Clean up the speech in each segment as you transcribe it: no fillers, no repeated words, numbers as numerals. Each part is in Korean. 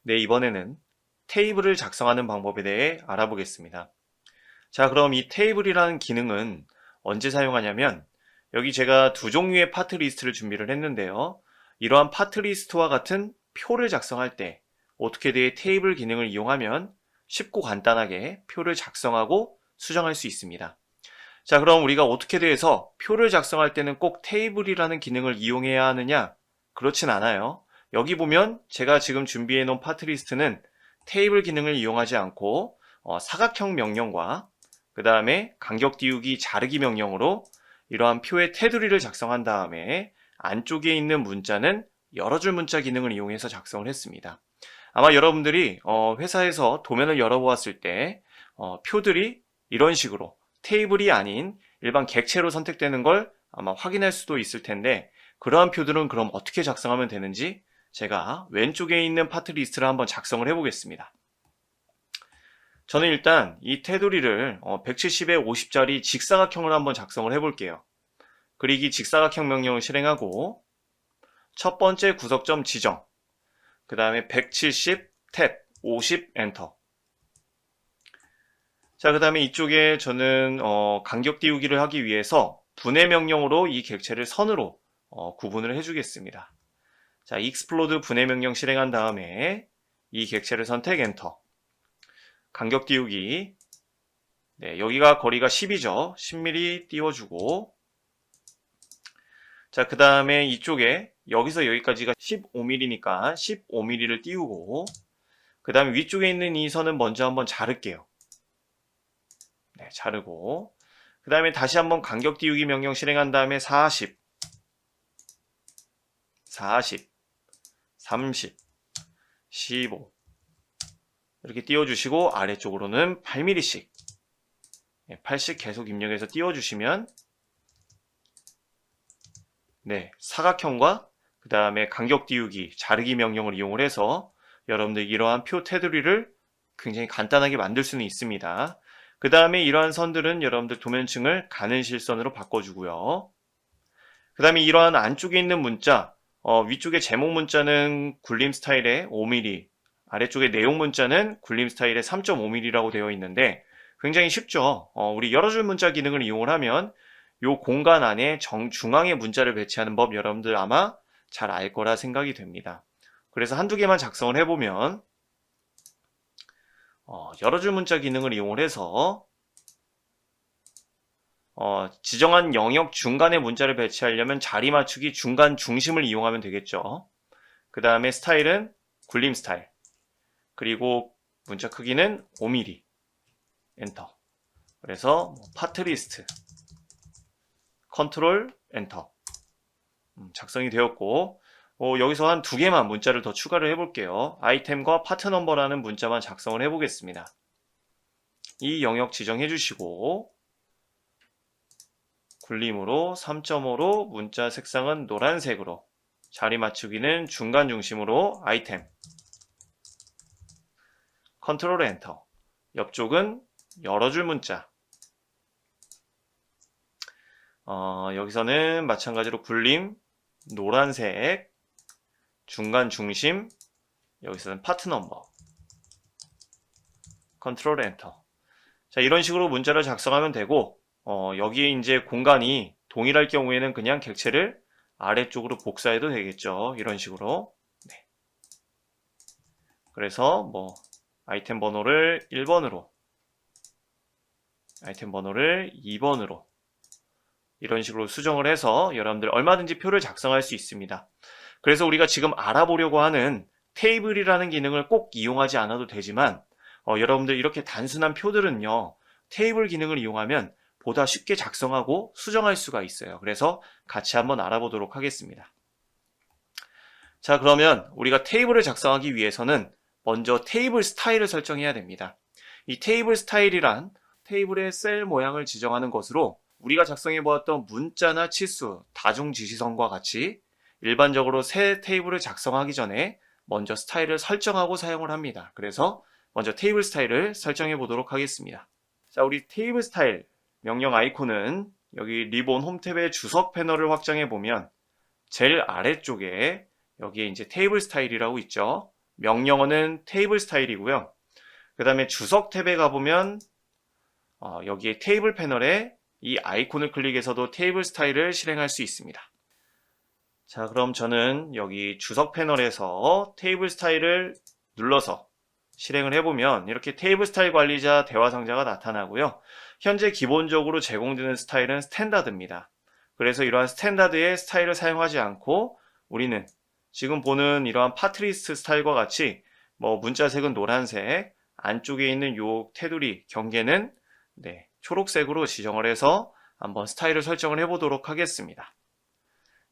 네, 이번에는 테이블을 작성하는 방법에 대해 알아보겠습니다. 자, 그럼 이 테이블이라는 기능은 언제 사용하냐면 여기 제가 두 종류의 파트 리스트를 준비를 했는데요. 이러한 파트 리스트와 같은 표를 작성할 때 오토캐드의 테이블 기능을 이용하면 쉽고 간단하게 표를 작성하고 수정할 수 있습니다. 자, 그럼 우리가 오토캐드에서 표를 작성할 때는 꼭 테이블이라는 기능을 이용해야 하느냐? 그렇진 않아요. 여기 보면 제가 지금 준비해 놓은 파트 리스트는 테이블 기능을 이용하지 않고 사각형 명령과 그 다음에 간격 띄우기 자르기 명령으로 이러한 표의 테두리를 작성한 다음에 안쪽에 있는 문자는 여러 줄 문자 기능을 이용해서 작성을 했습니다. 아마 여러분들이 회사에서 도면을 열어보았을 때 표들이 이런 식으로 테이블이 아닌 일반 객체로 선택되는 걸 아마 확인할 수도 있을 텐데, 그러한 표들은 그럼 어떻게 작성하면 되는지 제가 왼쪽에 있는 파트 리스트를 한번 작성을 해보겠습니다. 저는 일단 이 테두리를 170에 50짜리 직사각형으로 한번 작성을 해볼게요. 그리기 직사각형 명령을 실행하고 첫 번째 구석점 지정, 그 다음에 170 탭 50 엔터. 자, 그 다음에 이쪽에 저는 간격 띄우기를 하기 위해서 분해 명령으로 이 객체를 선으로 구분을 해주겠습니다. 자, explode 분해 명령 실행한 다음에 이 객체를 선택 엔터. 간격 띄우기, 네, 여기가 거리가 10이죠. 10mm 띄워주고, 자, 그 다음에 이쪽에 여기서 여기까지가 15mm니까 15mm를 띄우고, 그 다음에 위쪽에 있는 이 선은 먼저 한번 자를게요. 네, 자르고, 그 다음에 다시 한번 간격 띄우기 명령 실행한 다음에 40, 40, 30, 15 이렇게 띄워주시고 아래쪽으로는 8mm씩 8씩 계속 입력해서 띄워주시면, 네, 사각형과 그 다음에 간격 띄우기, 자르기 명령을 이용을 해서 여러분들 이러한 표 테두리를 굉장히 간단하게 만들 수는 있습니다. 그 다음에 이러한 선들은 여러분들 도면층을 가는 실선으로 바꿔주고요. 그 다음에 이러한 안쪽에 있는 문자, 위쪽에 제목 문자는 굴림 스타일의 5mm, 아래쪽에 내용 문자는 굴림 스타일의 3.5mm라고 되어 있는데 굉장히 쉽죠. 우리 여러 줄 문자 기능을 이용을 하면 이 공간 안에 중앙에 문자를 배치하는 법 여러분들 아마 잘 알 거라 생각이 됩니다. 그래서 한두 개만 작성을 해보면 여러 줄 문자 기능을 이용을 해서 지정한 영역 중간에 문자를 배치하려면 자리 맞추기 중간 중심을 이용하면 되겠죠. 그 다음에 스타일은 굴림 스타일, 그리고 문자 크기는 5mm 엔터. 그래서 파트 리스트 컨트롤 엔터 작성이 되었고, 여기서 한 두 개만 문자를 더 추가를 해볼게요. 아이템과 파트 넘버라는 문자만 작성을 해보겠습니다. 이 영역 지정해 주시고 굴림으로 3.5로 문자 색상은 노란색으로, 자리 맞추기는 중간 중심으로 아이템 컨트롤 엔터. 옆쪽은 여러 줄 문자, 여기서는 마찬가지로 굴림 노란색, 중간 중심, 여기서는 파트 넘버 컨트롤 엔터. 자, 이런 식으로 문자를 작성하면 되고, 여기에 이제 공간이 동일할 경우에는 그냥 객체를 아래쪽으로 복사해도 되겠죠. 이런 식으로. 네. 그래서 아이템 번호를 1번으로, 아이템 번호를 2번으로 이런 식으로 수정을 해서 여러분들 얼마든지 표를 작성할 수 있습니다. 그래서 우리가 지금 알아보려고 하는 테이블이라는 기능을 꼭 이용하지 않아도 되지만 여러분들 이렇게 단순한 표들은요, 테이블 기능을 이용하면 보다 쉽게 작성하고 수정할 수가 있어요. 그래서 같이 한번 알아보도록 하겠습니다. 자, 그러면 우리가 테이블을 작성하기 위해서는 먼저 테이블 스타일을 설정해야 됩니다. 이 테이블 스타일이란 테이블의 셀 모양을 지정하는 것으로 우리가 작성해 보았던 문자나 치수, 다중 지시선과 같이 일반적으로 새 테이블을 작성하기 전에 먼저 스타일을 설정하고 사용을 합니다. 그래서 먼저 테이블 스타일을 설정해 보도록 하겠습니다. 자, 우리 테이블 스타일 명령 아이콘은 여기 리본 홈 탭의 주석 패널을 확장해 보면 제일 아래쪽에 여기에 이제 테이블 스타일이라고 있죠. 명령어는 테이블 스타일이고요. 그 다음에 주석 탭에 가보면 여기에 테이블 패널에 이 아이콘을 클릭해서도 테이블 스타일을 실행할 수 있습니다. 자, 그럼 저는 여기 주석 패널에서 테이블 스타일을 눌러서 실행을 해보면 이렇게 테이블 스타일 관리자 대화 상자가 나타나고요. 현재 기본적으로 제공되는 스타일은 스탠다드입니다. 그래서 이러한 스탠다드의 스타일을 사용하지 않고 우리는 지금 보는 이러한 파트리스트 스타일과 같이 문자색은 노란색, 안쪽에 있는 요 테두리 경계는 초록색으로 지정을 해서 한번 스타일을 설정을 해보도록 하겠습니다.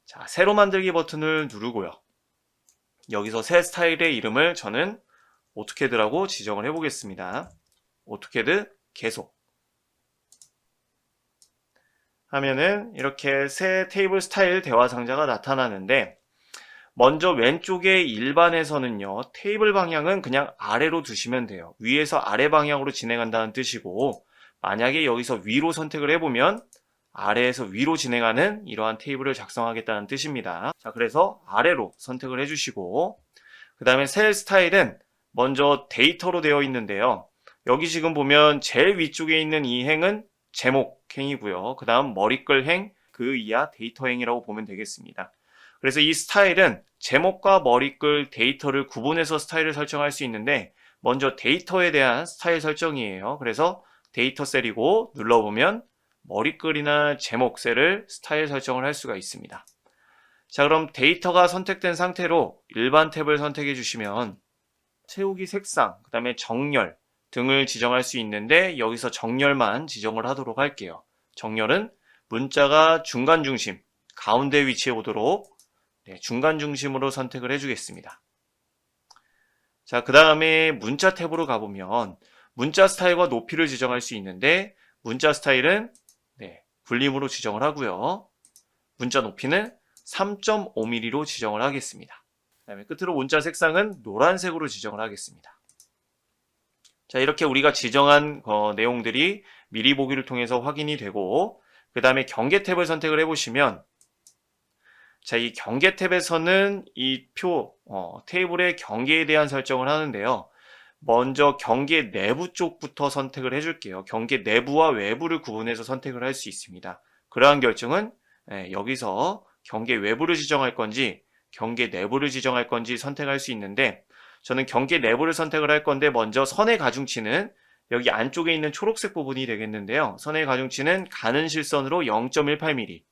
자, 새로 만들기 버튼을 누르고요. 여기서 새 스타일의 이름을 저는 오토캐드라고 지정을 해보겠습니다. 오토캐드 계속 하면은 이렇게 새 테이블 스타일 대화 상자가 나타나는데, 먼저 왼쪽에 일반에서는요, 테이블 방향은 그냥 아래로 두시면 돼요. 위에서 아래 방향으로 진행한다는 뜻이고, 만약에 여기서 위로 선택을 해보면 아래에서 위로 진행하는 이러한 테이블을 작성하겠다는 뜻입니다. 자, 그래서 아래로 선택을 해주시고, 그 다음에 셀 스타일은 먼저 데이터로 되어 있는데요. 여기 지금 보면 제일 위쪽에 있는 이 행은 제목 행이고요. 그 다음 머리글 행, 그 이하 데이터 행이라고 보면 되겠습니다. 그래서 이 스타일은 제목과 머리글, 데이터를 구분해서 스타일을 설정할 수 있는데, 먼저 데이터에 대한 스타일 설정이에요. 그래서 데이터 셀이고 눌러보면 머리글이나 제목 셀을 스타일 설정을 할 수가 있습니다. 자, 그럼 데이터가 선택된 상태로 일반 탭을 선택해 주시면 채우기 색상, 그 다음에 정렬 등을 지정할 수 있는데, 여기서 정렬만 지정을 하도록 할게요. 정렬은 문자가 중간 중심, 가운데 위치해 오도록 중간 중심으로 선택을 해주겠습니다. 자, 그 다음에 문자 탭으로 가보면 문자 스타일과 높이를 지정할 수 있는데, 문자 스타일은 굴림으로 지정을 하고요. 문자 높이는 3.5mm로 지정을 하겠습니다. 그 다음에 끝으로 문자 색상은 노란색으로 지정을 하겠습니다. 자, 이렇게 우리가 지정한 내용들이 미리 보기를 통해서 확인이 되고, 그 다음에 경계 탭을 선택을 해보시면, 자, 이 경계 탭에서는 이 테이블의 경계에 대한 설정을 하는데요. 먼저 경계 내부 쪽부터 선택을 해줄게요. 경계 내부와 외부를 구분해서 선택을 할 수 있습니다. 그러한 결정은 여기서 경계 외부를 지정할 건지 경계 내부를 지정할 건지 선택할 수 있는데, 저는 경계 내부를 선택을 할 건데, 먼저 선의 가중치는 여기 안쪽에 있는 초록색 부분이 되겠는데요. 선의 가중치는 가는 실선으로 0.18mm,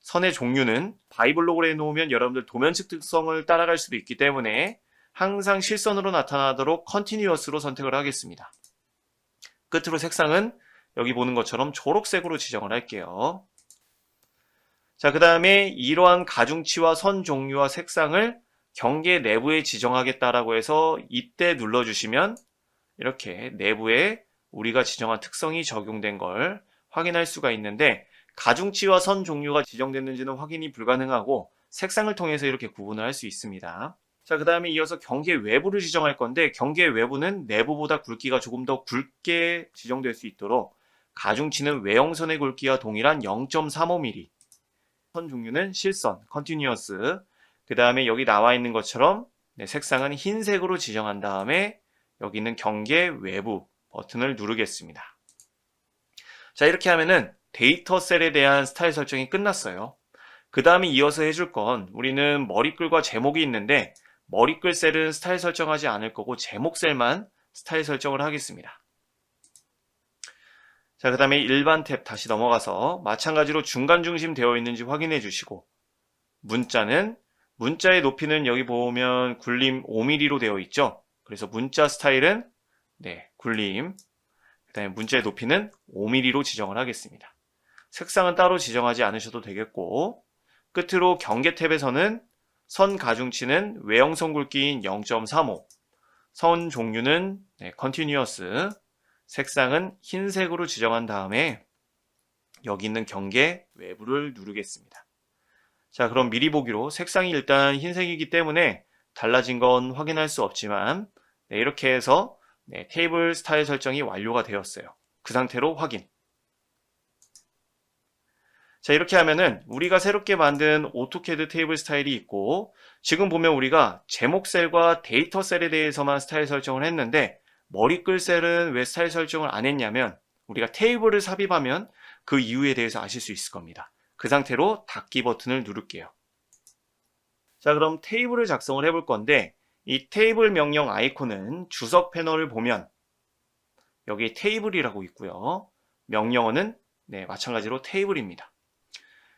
선의 종류는 바이블록으로 해놓으면 여러분들 도면측 특성을 따라갈 수도 있기 때문에 항상 실선으로 나타나도록 컨티뉴어스로 선택을 하겠습니다. 끝으로 색상은 여기 보는 것처럼 초록색으로 지정을 할게요. 자, 그 다음에 이러한 가중치와 선 종류와 색상을 경계 내부에 지정하겠다라고 해서 이때 눌러주시면 이렇게 내부에 우리가 지정한 특성이 적용된 걸 확인할 수가 있는데, 가중치와 선 종류가 지정됐는지는 확인이 불가능하고 색상을 통해서 이렇게 구분을 할 수 있습니다. 자, 그 다음에 이어서 경계 외부를 지정할 건데, 경계 외부는 내부보다 굵기가 조금 더 굵게 지정될 수 있도록 가중치는 외형선의 굵기와 동일한 0.35mm, 선 종류는 실선, 컨티뉴어스, 그 다음에 여기 나와 있는 것처럼 색상은 흰색으로 지정한 다음에 여기 있는 경계 외부 버튼을 누르겠습니다. 자, 이렇게 하면은 데이터 셀에 대한 스타일 설정이 끝났어요. 그 다음에 이어서 해줄 건, 우리는 머리글과 제목이 있는데 머리글 셀은 스타일 설정하지 않을 거고 제목 셀만 스타일 설정을 하겠습니다. 자, 그 다음에 일반 탭 다시 넘어가서 마찬가지로 중간 중심 되어 있는지 확인해 주시고, 문자는 문자의 높이는 여기 보면 굴림 5mm로 되어 있죠. 그래서 문자 스타일은 굴림, 그 다음에 문자의 높이는 5mm로 지정을 하겠습니다. 색상은 따로 지정하지 않으셔도 되겠고, 끝으로 경계 탭에서는 선 가중치는 외형선 굵기인 0.35, 선 종류는 컨티뉴어스, 색상은 흰색으로 지정한 다음에 여기 있는 경계 외부를 누르겠습니다. 자, 그럼 미리 보기로 색상이 일단 흰색이기 때문에 달라진 건 확인할 수 없지만, 이렇게 해서 테이블 스타일 설정이 완료가 되었어요. 그 상태로 확인. 자, 이렇게 하면은 우리가 새롭게 만든 오토캐드 테이블 스타일이 있고, 지금 보면 우리가 제목 셀과 데이터 셀에 대해서만 스타일 설정을 했는데, 머리글 셀은 왜 스타일 설정을 안 했냐면, 우리가 테이블을 삽입하면 그 이유에 대해서 아실 수 있을 겁니다. 그 상태로 닫기 버튼을 누를게요. 자, 그럼 테이블을 작성을 해볼 건데, 이 테이블 명령 아이콘은 주석 패널을 보면 여기 테이블이라고 있고요. 명령어는 마찬가지로 테이블입니다.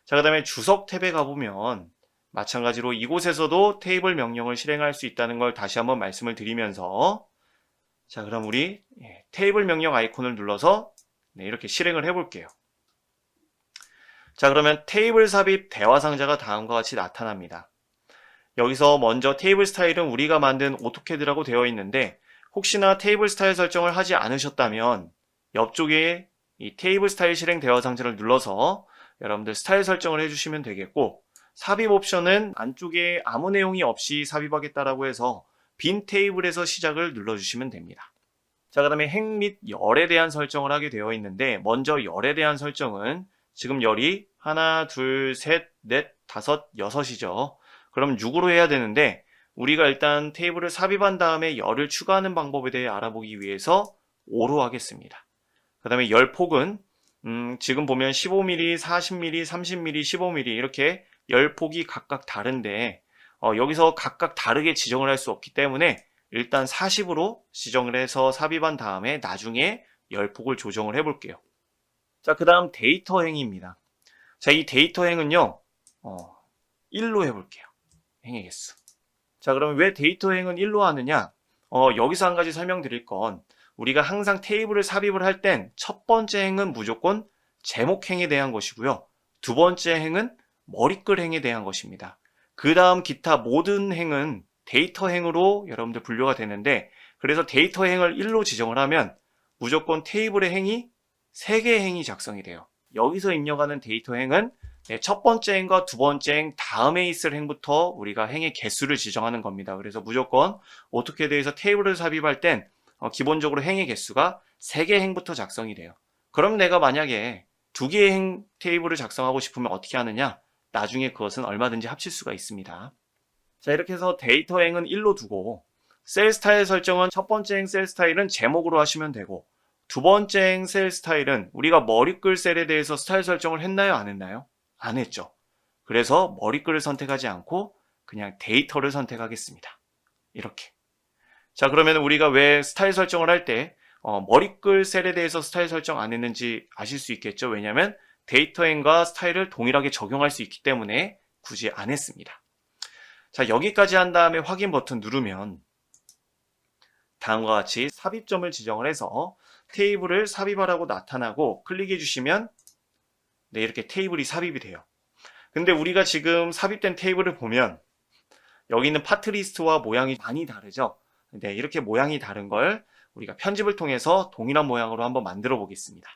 자, 그 다음에 주석 탭에 가보면 마찬가지로 이곳에서도 테이블 명령을 실행할 수 있다는 걸 다시 한번 말씀을 드리면서, 자, 그럼 우리 테이블 명령 아이콘을 눌러서 이렇게 실행을 해볼게요. 자, 그러면 테이블 삽입 대화 상자가 다음과 같이 나타납니다. 여기서 먼저 테이블 스타일은 우리가 만든 오토캐드라고 되어 있는데, 혹시나 테이블 스타일 설정을 하지 않으셨다면 옆쪽에 이 테이블 스타일 실행 대화 상자를 눌러서 여러분들 스타일 설정을 해주시면 되겠고, 삽입 옵션은 안쪽에 아무 내용이 없이 삽입하겠다라고 해서 빈 테이블에서 시작을 눌러주시면 됩니다. 자, 그 다음에 행 및 열에 대한 설정을 하게 되어 있는데, 먼저 열에 대한 설정은 지금 열이 하나, 둘, 셋, 넷, 다섯, 여섯이죠. 그럼 6으로 해야 되는데, 우리가 일단 테이블을 삽입한 다음에 열을 추가하는 방법에 대해 알아보기 위해서 5로 하겠습니다. 그 다음에 열 폭은 지금 보면 15mm, 40mm, 30mm, 15mm 이렇게 열 폭이 각각 다른데, 여기서 각각 다르게 지정을 할 수 없기 때문에 일단 40으로 지정을 해서 삽입한 다음에 나중에 열 폭을 조정을 해볼게요. 자, 그 다음 데이터 행입니다. 자, 이 데이터 행은요, 1로 해볼게요. 행의 개수. 자, 그러면 왜 데이터 행은 1로 하느냐? 여기서 한 가지 설명드릴 건, 우리가 항상 테이블을 삽입을 할 땐 첫 번째 행은 무조건 제목 행에 대한 것이고요. 두 번째 행은 머리글 행에 대한 것입니다. 그 다음 기타 모든 행은 데이터 행으로 여러분들 분류가 되는데, 그래서 데이터 행을 1로 지정을 하면 무조건 테이블의 행이 3개의 행이 작성이 돼요. 여기서 입력하는 데이터 행은 첫 번째 행과 두 번째 행 다음에 있을 행부터 우리가 행의 개수를 지정하는 겁니다. 그래서 무조건 오토캐드에서 테이블을 삽입할 땐 기본적으로 행의 개수가 3개의 행부터 작성이 돼요. 그럼 내가 만약에 2개의 행 테이블을 작성하고 싶으면 어떻게 하느냐? 나중에 그것은 얼마든지 합칠 수가 있습니다. 자, 이렇게 해서 데이터 행은 1로 두고, 셀 스타일 설정은 첫 번째 행 셀 스타일은 제목으로 하시면 되고, 두 번째 행 셀 스타일은 우리가 머리글 셀에 대해서 스타일 설정을 했나요? 안 했나요? 안 했죠. 그래서 머리글을 선택하지 않고 그냥 데이터를 선택하겠습니다. 이렇게. 자, 그러면 우리가 왜 스타일 설정을 할 때 머리글 셀에 대해서 스타일 설정 안 했는지 아실 수 있겠죠. 왜냐하면 데이터 행과 스타일을 동일하게 적용할 수 있기 때문에 굳이 안 했습니다. 자, 여기까지 한 다음에 확인 버튼 누르면 다음과 같이 삽입점을 지정을 해서 테이블을 삽입하라고 나타나고, 클릭해 주시면 이렇게 테이블이 삽입이 돼요. 근데 우리가 지금 삽입된 테이블을 보면 여기 있는 파트 리스트와 모양이 많이 다르죠. 이렇게 모양이 다른 걸 우리가 편집을 통해서 동일한 모양으로 한번 만들어 보겠습니다.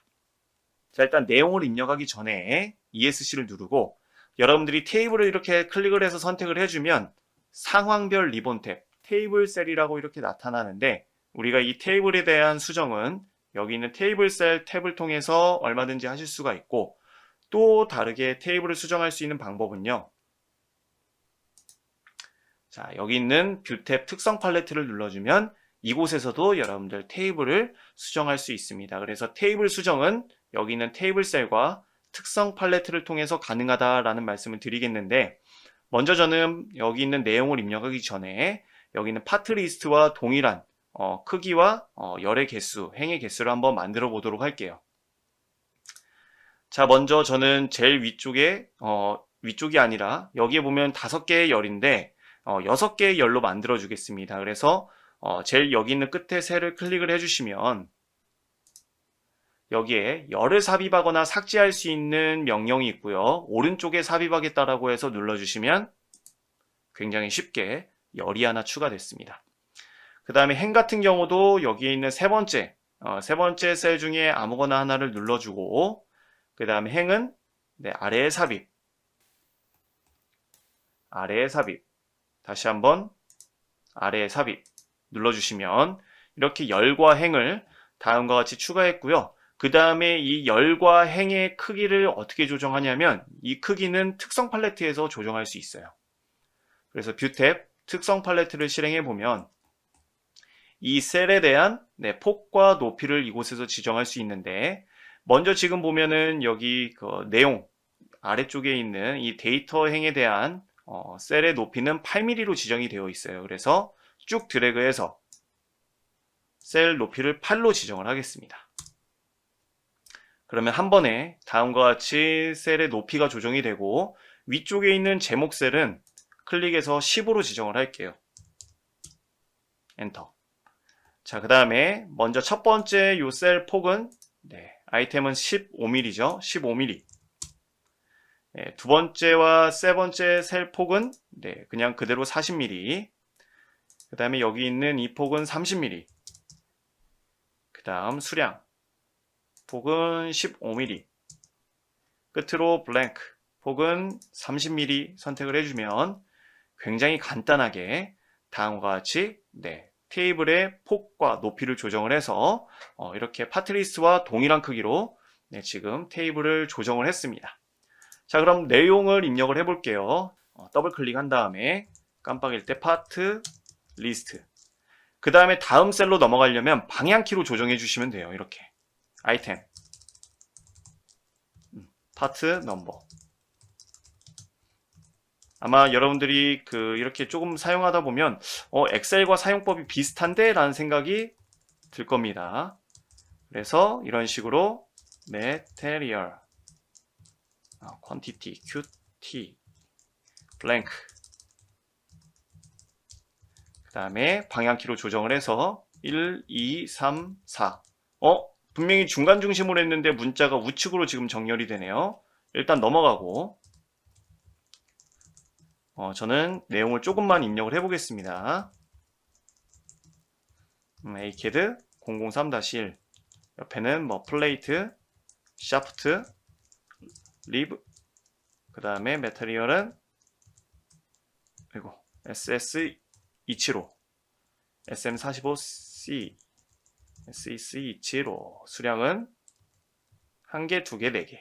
자, 일단 내용을 입력하기 전에 ESC를 누르고, 여러분들이 테이블을 이렇게 클릭을 해서 선택을 해주면 상황별 리본 탭, 테이블 셀이라고 이렇게 나타나는데, 우리가 이 테이블에 대한 수정은 여기 있는 테이블 셀 탭을 통해서 얼마든지 하실 수가 있고, 또 다르게 테이블을 수정할 수 있는 방법은요. 자, 여기 있는 뷰 탭 특성 팔레트를 눌러주면 이곳에서도 여러분들 테이블을 수정할 수 있습니다. 그래서 테이블 수정은 여기 있는 테이블 셀과 특성 팔레트를 통해서 가능하다라는 말씀을 드리겠는데, 먼저 저는 여기 있는 내용을 입력하기 전에 여기 있는 파트 리스트와 동일한 크기와 열의 개수, 행의 개수를 한번 만들어 보도록 할게요. 자, 먼저 저는 제일 위쪽에 위쪽이 아니라 여기에 보면 5개의 열인데 6개의 열로 만들어 주겠습니다. 그래서 제일 여기 있는 끝에 셀을 클릭을 해주시면 여기에 열을 삽입하거나 삭제할 수 있는 명령이 있고요. 오른쪽에 삽입하겠다라고 해서 눌러주시면 굉장히 쉽게 열이 하나 추가됐습니다. 그 다음에 행 같은 경우도 여기에 있는 세 번째 셀 중에 아무거나 하나를 눌러주고, 그 다음에 행은 아래에 삽입, 다시 한번 아래에 삽입 눌러주시면 이렇게 열과 행을 다음과 같이 추가했고요. 그 다음에 이 열과 행의 크기를 어떻게 조정하냐면 이 크기는 특성 팔레트에서 조정할 수 있어요. 그래서 뷰 탭 특성 팔레트를 실행해 보면 이 셀에 대한 폭과 높이를 이곳에서 지정할 수 있는데, 먼저 지금 보면은 여기 그 내용 아래쪽에 있는 이 데이터 행에 대한 셀의 높이는 8mm로 지정이 되어 있어요. 그래서 쭉 드래그해서 셀 높이를 8로 지정을 하겠습니다. 그러면 한 번에 다음과 같이 셀의 높이가 조정이 되고, 위쪽에 있는 제목 셀은 클릭해서 10으로 지정을 할게요. 엔터. 자, 그 다음에 먼저 첫 번째 요 셀 폭은 아이템은 15mm죠. 15mm. 두 번째와 세 번째 셀 폭은 그냥 그대로 40mm. 그 다음에 여기 있는 이 폭은 30mm. 그 다음 수량 폭은 15mm. 끝으로 블랭크 폭은 30mm 선택을 해주면 굉장히 간단하게 다음과 같이 테이블의 폭과 높이를 조정을 해서 이렇게 파트리스트와 동일한 크기로 지금 테이블을 조정을 했습니다. 자, 그럼 내용을 입력을 해볼게요. 더블 클릭한 다음에 깜빡일 때 파트 리스트. 그 다음에 다음 셀로 넘어가려면 방향키로 조정해 주시면 돼요. 이렇게 아이템 파트 넘버. 아마 여러분들이 이렇게 조금 사용하다 보면 엑셀과 사용법이 비슷한데 라는 생각이 들 겁니다. 그래서 이런 식으로 material, quantity, qt, blank, 그 다음에 방향키로 조정을 해서 1, 2, 3, 4. 분명히 중간 중심으로 했는데 문자가 우측으로 지금 정렬이 되네요. 일단 넘어가고 저는 내용을 조금만 입력을 해보겠습니다. ACAD 003-1 옆에는 플레이트, 샤프트, 리브, 그 다음에 매터리얼은 SS275, SM45C, SEC275, 수량은 1개, 2개, 4개.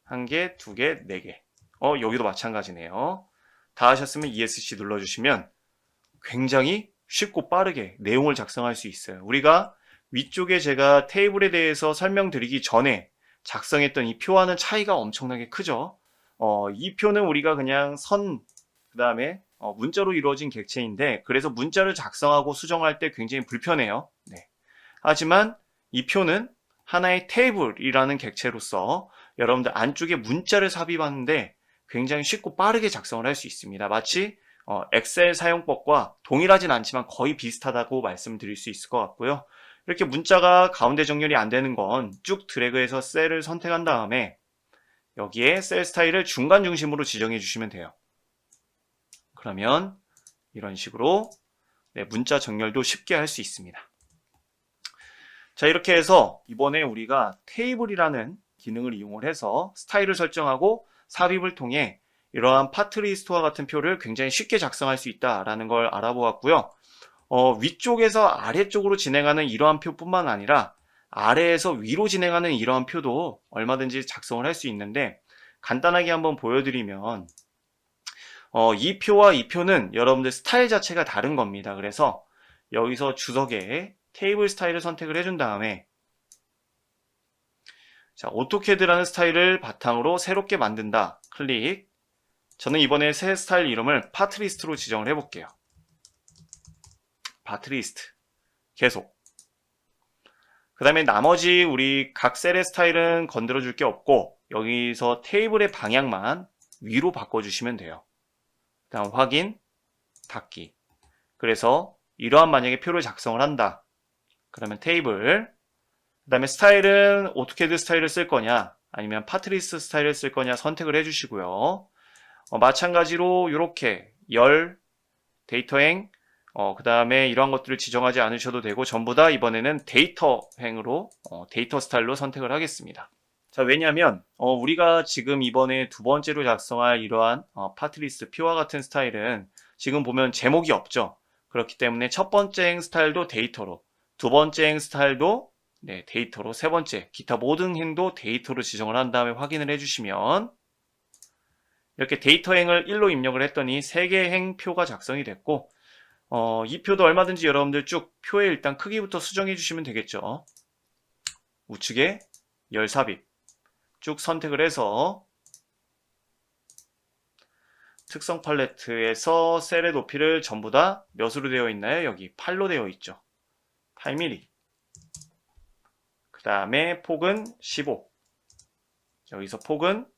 1개, 2개, 4개. 여기도 마찬가지네요. 다 하셨으면 ESC 눌러주시면 굉장히 쉽고 빠르게 내용을 작성할 수 있어요. 우리가 위쪽에 제가 테이블에 대해서 설명드리기 전에 작성했던 이 표와는 차이가 엄청나게 크죠. 이 표는 우리가 그냥 그 다음에 문자로 이루어진 객체인데, 그래서 문자를 작성하고 수정할 때 굉장히 불편해요. 하지만 이 표는 하나의 테이블이라는 객체로서 여러분들 안쪽에 문자를 삽입하는데 굉장히 쉽고 빠르게 작성을 할 수 있습니다. 마치 엑셀 사용법과 동일하진 않지만 거의 비슷하다고 말씀드릴 수 있을 것 같고요. 이렇게 문자가 가운데 정렬이 안 되는 건 쭉 드래그해서 셀을 선택한 다음에 여기에 셀 스타일을 중간 중심으로 지정해 주시면 돼요. 그러면 이런 식으로 문자 정렬도 쉽게 할 수 있습니다. 자, 이렇게 해서 이번에 우리가 테이블이라는 기능을 이용을 해서 스타일을 설정하고 삽입을 통해 이러한 파트리스트와 같은 표를 굉장히 쉽게 작성할 수 있다는 걸 알아보았고요. 위쪽에서 아래쪽으로 진행하는 이러한 표뿐만 아니라 아래에서 위로 진행하는 이러한 표도 얼마든지 작성을 할 수 있는데, 간단하게 한번 보여드리면 이 표와 이 표는 여러분들 스타일 자체가 다른 겁니다. 그래서 여기서 주석에 테이블 스타일을 선택을 해준 다음에 자, 오토캐드라는 스타일을 바탕으로 새롭게 만든다. 클릭. 저는 이번에 새 스타일 이름을 파트리스트로 지정을 해볼게요. 파트리스트. 계속. 그 다음에 나머지 우리 각 셀의 스타일은 건드려 줄 게 없고 여기서 테이블의 방향만 위로 바꿔주시면 돼요. 그 다음 확인, 닫기. 그래서 이러한 만약에 표를 작성을 한다. 그러면 테이블, 그 다음에 스타일은 오토캐드 스타일을 쓸 거냐 아니면 파트리스트 스타일을 쓸 거냐 선택을 해주시고요. 마찬가지로 이렇게 열, 데이터행, 그 다음에 이러한 것들을 지정하지 않으셔도 되고 전부 다 이번에는 데이터행으로 데이터 스타일로 선택을 하겠습니다. 자, 왜냐하면 우리가 지금 이번에 두 번째로 작성할 이러한 파트리스트 표와 같은 스타일은 지금 보면 제목이 없죠. 그렇기 때문에 첫 번째 행 스타일도 데이터로, 두 번째 행 스타일도 네, 데이터로 세 번째, 기타 모든 행도 데이터로 지정을 한 다음에 확인을 해주시면 이렇게 데이터 행을 1로 입력을 했더니 3개의 행표가 작성이 됐고 이 표도 얼마든지 여러분들 쭉 표의 일단 크기부터 수정해 주시면 되겠죠. 우측에 열 삽입 쭉 선택을 해서 특성 팔레트에서 셀의 높이를 전부 다 몇으로 되어 있나요? 여기 8로 되어 있죠. 8mm. 그 다음에 폭은 15. 여기서 폭은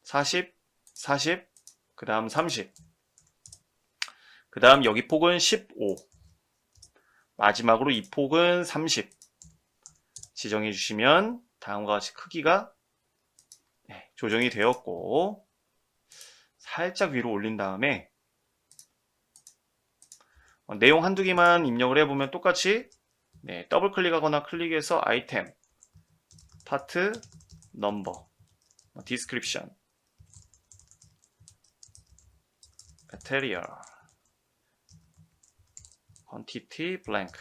40, 40, 그 다음 30. 그 다음 여기 폭은 15. 마지막으로 이 폭은 30. 지정해 주시면 다음과 같이 크기가 조정이 되었고 살짝 위로 올린 다음에 내용 한두 개만 입력을 해보면 똑같이 더블 클릭하거나 클릭해서 아이템, 파트, 넘버, 디스크립션, material, quantity, blank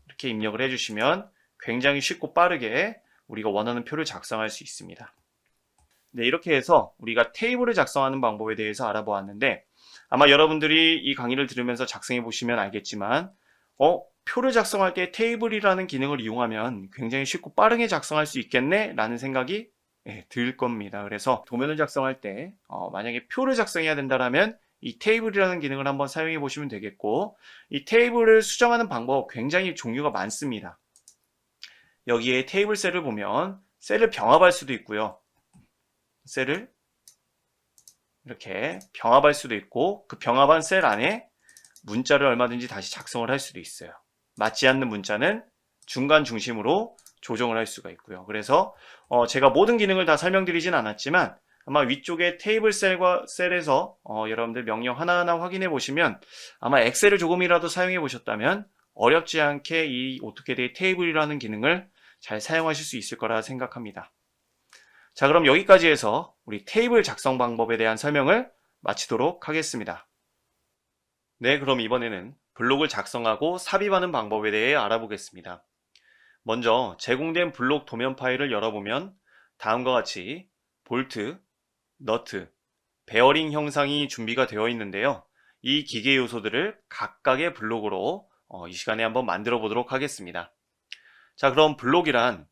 이렇게 입력을 해주시면 굉장히 쉽고 빠르게 우리가 원하는 표를 작성할 수 있습니다. 네, 이렇게 해서 우리가 테이블을 작성하는 방법에 대해서 알아보았는데 아마 여러분들이 이 강의를 들으면서 작성해 보시면 알겠지만 표를 작성할 때 테이블이라는 기능을 이용하면 굉장히 쉽고 빠르게 작성할 수 있겠네 라는 생각이 들 겁니다. 그래서 도면을 작성할 때 만약에 표를 작성해야 된다면 이 테이블이라는 기능을 한번 사용해 보시면 되겠고 이 테이블을 수정하는 방법 굉장히 종류가 많습니다. 여기에 테이블 셀을 보면 셀을 병합할 수도 있고요. 셀을 이렇게 병합할 수도 있고 그 병합한 셀 안에 문자를 얼마든지 다시 작성을 할 수도 있어요. 맞지 않는 문자는 중간 중심으로 조정을 할 수가 있고요. 그래서 제가 모든 기능을 다 설명드리진 않았지만 아마 위쪽에 테이블 셀에서 여러분들 명령 하나하나 확인해 보시면 아마 엑셀을 조금이라도 사용해 보셨다면 어렵지 않게 이 오토캐드의 테이블이라는 기능을 잘 사용하실 수 있을 거라 생각합니다. 자, 그럼 여기까지 해서 우리 테이블 작성 방법에 대한 설명을 마치도록 하겠습니다. 네, 그럼 이번에는 블록을 작성하고 삽입하는 방법에 대해 알아보겠습니다. 먼저 제공된 블록 도면 파일을 열어보면 다음과 같이 볼트, 너트, 베어링 형상이 준비가 되어 있는데요. 이 기계 요소들을 각각의 블록으로 이 시간에 한번 만들어 보도록 하겠습니다. 자, 그럼 블록이란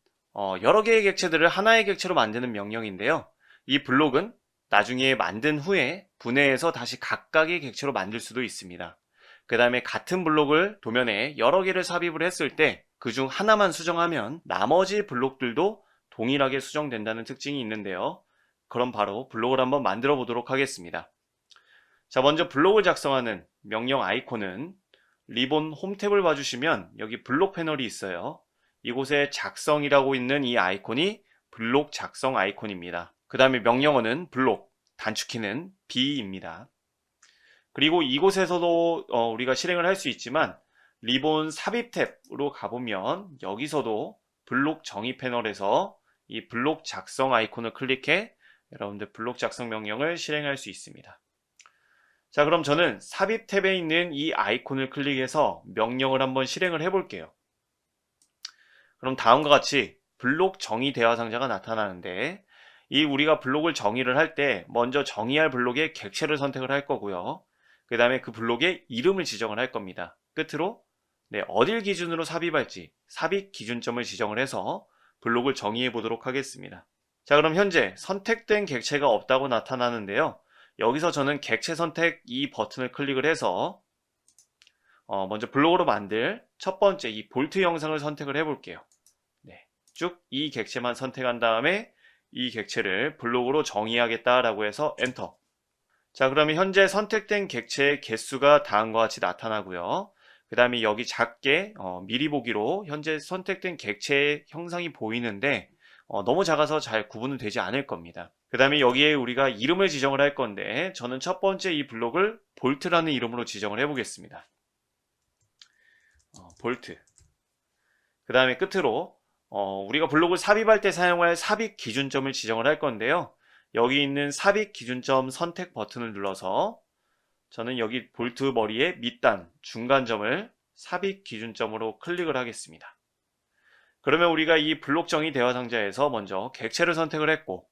여러 개의 객체들을 하나의 객체로 만드는 명령인데요. 이 블록은 나중에 만든 후에 분해해서 다시 각각의 객체로 만들 수도 있습니다. 그 다음에 같은 블록을 도면에 여러 개를 삽입을 했을 때 그중 하나만 수정하면 나머지 블록들도 동일하게 수정된다는 특징이 있는데요. 그럼 바로 블록을 한번 만들어 보도록 하겠습니다. 자, 먼저 블록을 작성하는 명령 아이콘은 리본 홈 탭을 봐주시면 여기 블록 패널이 있어요. 이곳에 작성이라고 있는 이 아이콘이 블록 작성 아이콘입니다. 그 다음에 명령어는 블록, 단축키는 B입니다. 그리고 이곳에서도 우리가 실행을 할 수 있지만 리본 삽입 탭으로 가보면 여기서도 블록 정의 패널에서 이 블록 작성 아이콘을 클릭해 여러분들 블록 작성 명령을 실행할 수 있습니다. 자, 그럼 저는 삽입 탭에 있는 이 아이콘을 클릭해서 명령을 한번 실행을 해볼게요. 그럼 다음과 같이 블록 정의 대화 상자가 나타나는데 이 우리가 블록을 정의를 할 때 먼저 정의할 블록의 객체를 선택을 할 거고요. 그 다음에 그 블록의 이름을 지정을 할 겁니다. 끝으로 어딜 기준으로 삽입할지 삽입 기준점을 지정을 해서 블록을 정의해 보도록 하겠습니다. 자, 그럼 현재 선택된 객체가 없다고 나타나는데요. 여기서 저는 객체 선택 이 버튼을 클릭을 해서 먼저 블록으로 만들 첫 번째 이 볼트 영상을 선택을 해 볼게요. 쭉 이 객체만 선택한 다음에 이 객체를 블록으로 정의하겠다라고 해서 엔터. 자, 그러면 현재 선택된 객체의 개수가 다음과 같이 나타나고요. 그 다음에 여기 작게 미리 보기로 현재 선택된 객체의 형상이 보이는데 너무 작아서 잘 구분은 되지 않을 겁니다. 그 다음에 여기에 우리가 이름을 지정을 할 건데 저는 첫 번째 이 블록을 볼트라는 이름으로 지정을 해 보겠습니다. 볼트. 그 다음에 끝으로 우리가 블록을 삽입할 때 사용할 삽입 기준점을 지정을 할 건데요. 여기 있는 삽입 기준점 선택 버튼을 눌러서 저는 여기 볼트 머리의 밑단, 중간점을 삽입 기준점으로 클릭을 하겠습니다. 그러면 우리가 이 블록 정의 대화 상자에서 먼저 객체를 선택을 했고,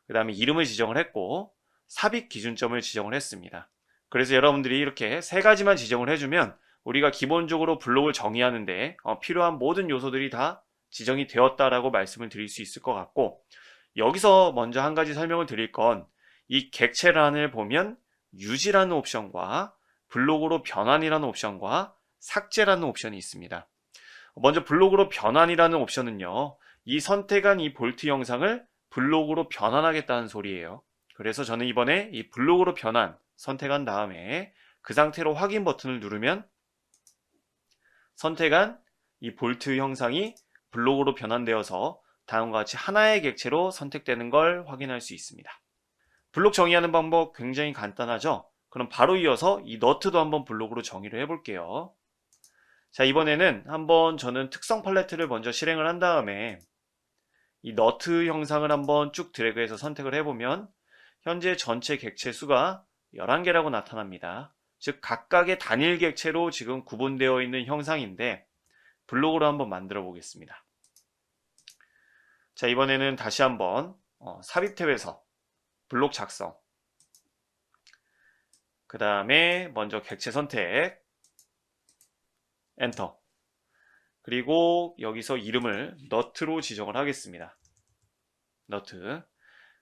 그 다음에 이름을 지정을 했고, 삽입 기준점을 지정을 했습니다. 그래서 여러분들이 이렇게 세 가지만 지정을 해주면 우리가 기본적으로 블록을 정의하는데 필요한 모든 요소들이 다 지정이 되었다라고 말씀을 드릴 수 있을 것 같고, 여기서 먼저 한 가지 설명을 드릴 건 이 객체란을 보면 유지라는 옵션과 블록으로 변환이라는 옵션과 삭제라는 옵션이 있습니다. 먼저 블록으로 변환이라는 옵션은요, 이 선택한 이 볼트 영상을 블록으로 변환하겠다는 소리예요. 그래서 저는 이번에 이 블록으로 변환 선택한 다음에 그 상태로 확인 버튼을 누르면 선택한 이 볼트 형상이 블록으로 변환되어서 다음과 같이 하나의 객체로 선택되는 걸 확인할 수 있습니다. 블록 정의하는 방법 굉장히 간단하죠? 그럼 바로 이어서 이 너트도 한번 블록으로 정의를 해볼게요. 자, 이번에는 한번 저는 특성 팔레트를 먼저 실행을 한 다음에 이 너트 형상을 한번 쭉 드래그해서 선택을 해보면 현재 전체 객체 수가 11개라고 나타납니다. 즉 각각의 단일 객체로 지금 구분되어 있는 형상인데 블록으로 한번 만들어 보겠습니다. 자, 이번에는 다시 한번 삽입 탭에서 블록 작성, 그 다음에 먼저 객체 선택, 엔터, 그리고 여기서 이름을 너트로 지정을 하겠습니다. 너트.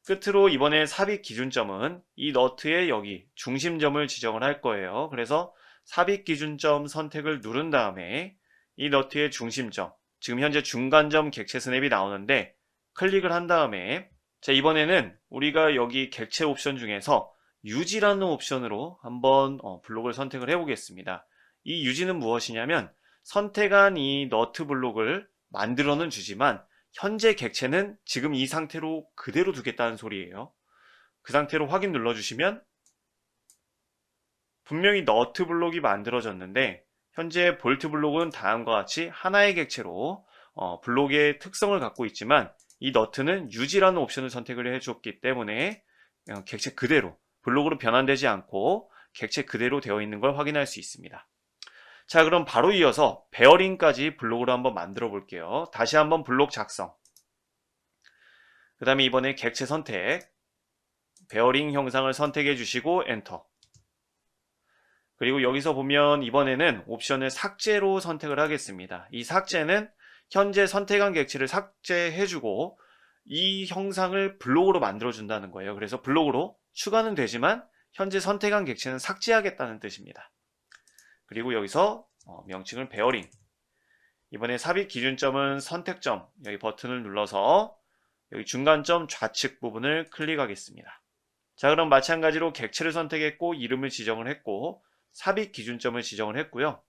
끝으로 이번에 삽입 기준점은 이 너트의 여기 중심점을 지정을 할 거예요. 그래서 삽입 기준점 선택을 누른 다음에 이 너트의 중심점, 지금 현재 중간점 객체 스냅이 나오는데 클릭을 한 다음에 자, 이번에는 우리가 여기 객체 옵션 중에서 유지라는 옵션으로 한번 블록을 선택을 해 보겠습니다. 이 유지는 무엇이냐면 선택한 이 너트 블록을 만들어는 주지만 현재 객체는 지금 이 상태로 그대로 두겠다는 소리예요. 그 상태로 확인 눌러주시면 분명히 너트 블록이 만들어졌는데 현재 볼트 블록은 다음과 같이 하나의 객체로 블록의 특성을 갖고 있지만 이 너트는 유지라는 옵션을 선택을 해줬기 때문에 객체 그대로 블록으로 변환되지 않고 객체 그대로 되어 있는 걸 확인할 수 있습니다. 자, 그럼 바로 이어서 베어링까지 블록으로 한번 만들어 볼게요. 다시 한번 블록 작성, 그 다음에 이번에 객체 선택, 베어링 형상을 선택해 주시고 엔터. 그리고 여기서 보면 이번에는 옵션을 삭제로 선택을 하겠습니다. 이 삭제는 현재 선택한 객체를 삭제해주고 이 형상을 블록으로 만들어준다는 거예요. 그래서 블록으로 추가는 되지만 현재 선택한 객체는 삭제하겠다는 뜻입니다. 그리고 여기서 명칭을 베어링, 이번에 삽입 기준점은 선택점, 여기 버튼을 눌러서 여기 중간점 좌측 부분을 클릭하겠습니다. 자, 그럼 마찬가지로 객체를 선택했고 이름을 지정을 했고 삽입 기준점을 지정을 했고요.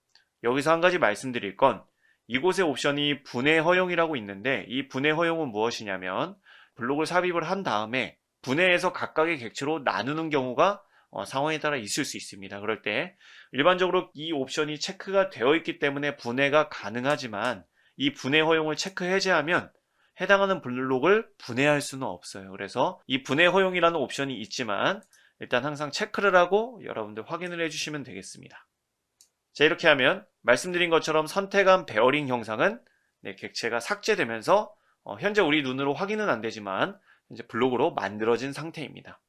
여기서 한 가지 말씀드릴 건 이곳의 옵션이 분해 허용이라고 있는데 이 분해 허용은 무엇이냐면 블록을 삽입을 한 다음에 분해해서 각각의 객체로 나누는 경우가 상황에 따라 있을 수 있습니다. 그럴 때 일반적으로 이 옵션이 체크가 되어 있기 때문에 분해가 가능하지만 이 분해 허용을 체크 해제하면 해당하는 블록을 분해할 수는 없어요. 그래서 이 분해 허용이라는 옵션이 있지만 일단 항상 체크를 하고 여러분들 확인을 해주시면 되겠습니다. 자, 이렇게 하면 말씀드린 것처럼 선택한 베어링 형상은 객체가 삭제되면서 현재 우리 눈으로 확인은 안 되지만 이제 블록으로 만들어진 상태입니다.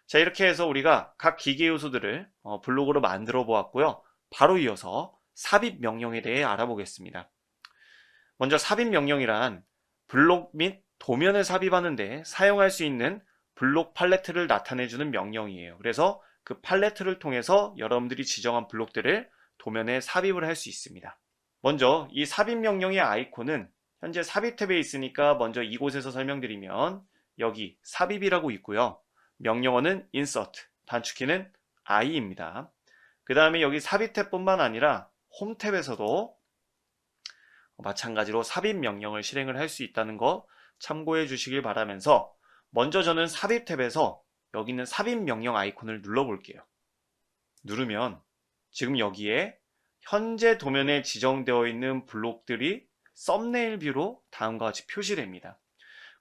자, 이렇게 해서 우리가 각 기계 요소들을 블록으로 만들어 보았고요. 바로 이어서 삽입 명령에 대해 알아보겠습니다. 먼저 삽입 명령이란 블록 및 도면을 삽입하는데 사용할 수 있는 블록 팔레트를 나타내주는 명령이에요. 그래서 그 팔레트를 통해서 여러분들이 지정한 블록들을 도면에 삽입을 할 수 있습니다. 먼저 이 삽입 명령의 아이콘은 현재 삽입 탭에 있으니까 먼저 이곳에서 설명드리면 여기 삽입이라고 있고요. 명령어는 insert, 단축키는 i입니다. 그 다음에 여기 삽입 탭뿐만 아니라 홈 탭에서도 마찬가지로 삽입 명령을 실행을 할 수 있다는 거 참고해 주시길 바라면서 먼저 저는 삽입 탭에서 여기 있는 삽입 명령 아이콘을 눌러 볼게요. 누르면 지금 여기에 현재 도면에 지정되어 있는 블록들이 썸네일 뷰로 다음과 같이 표시됩니다.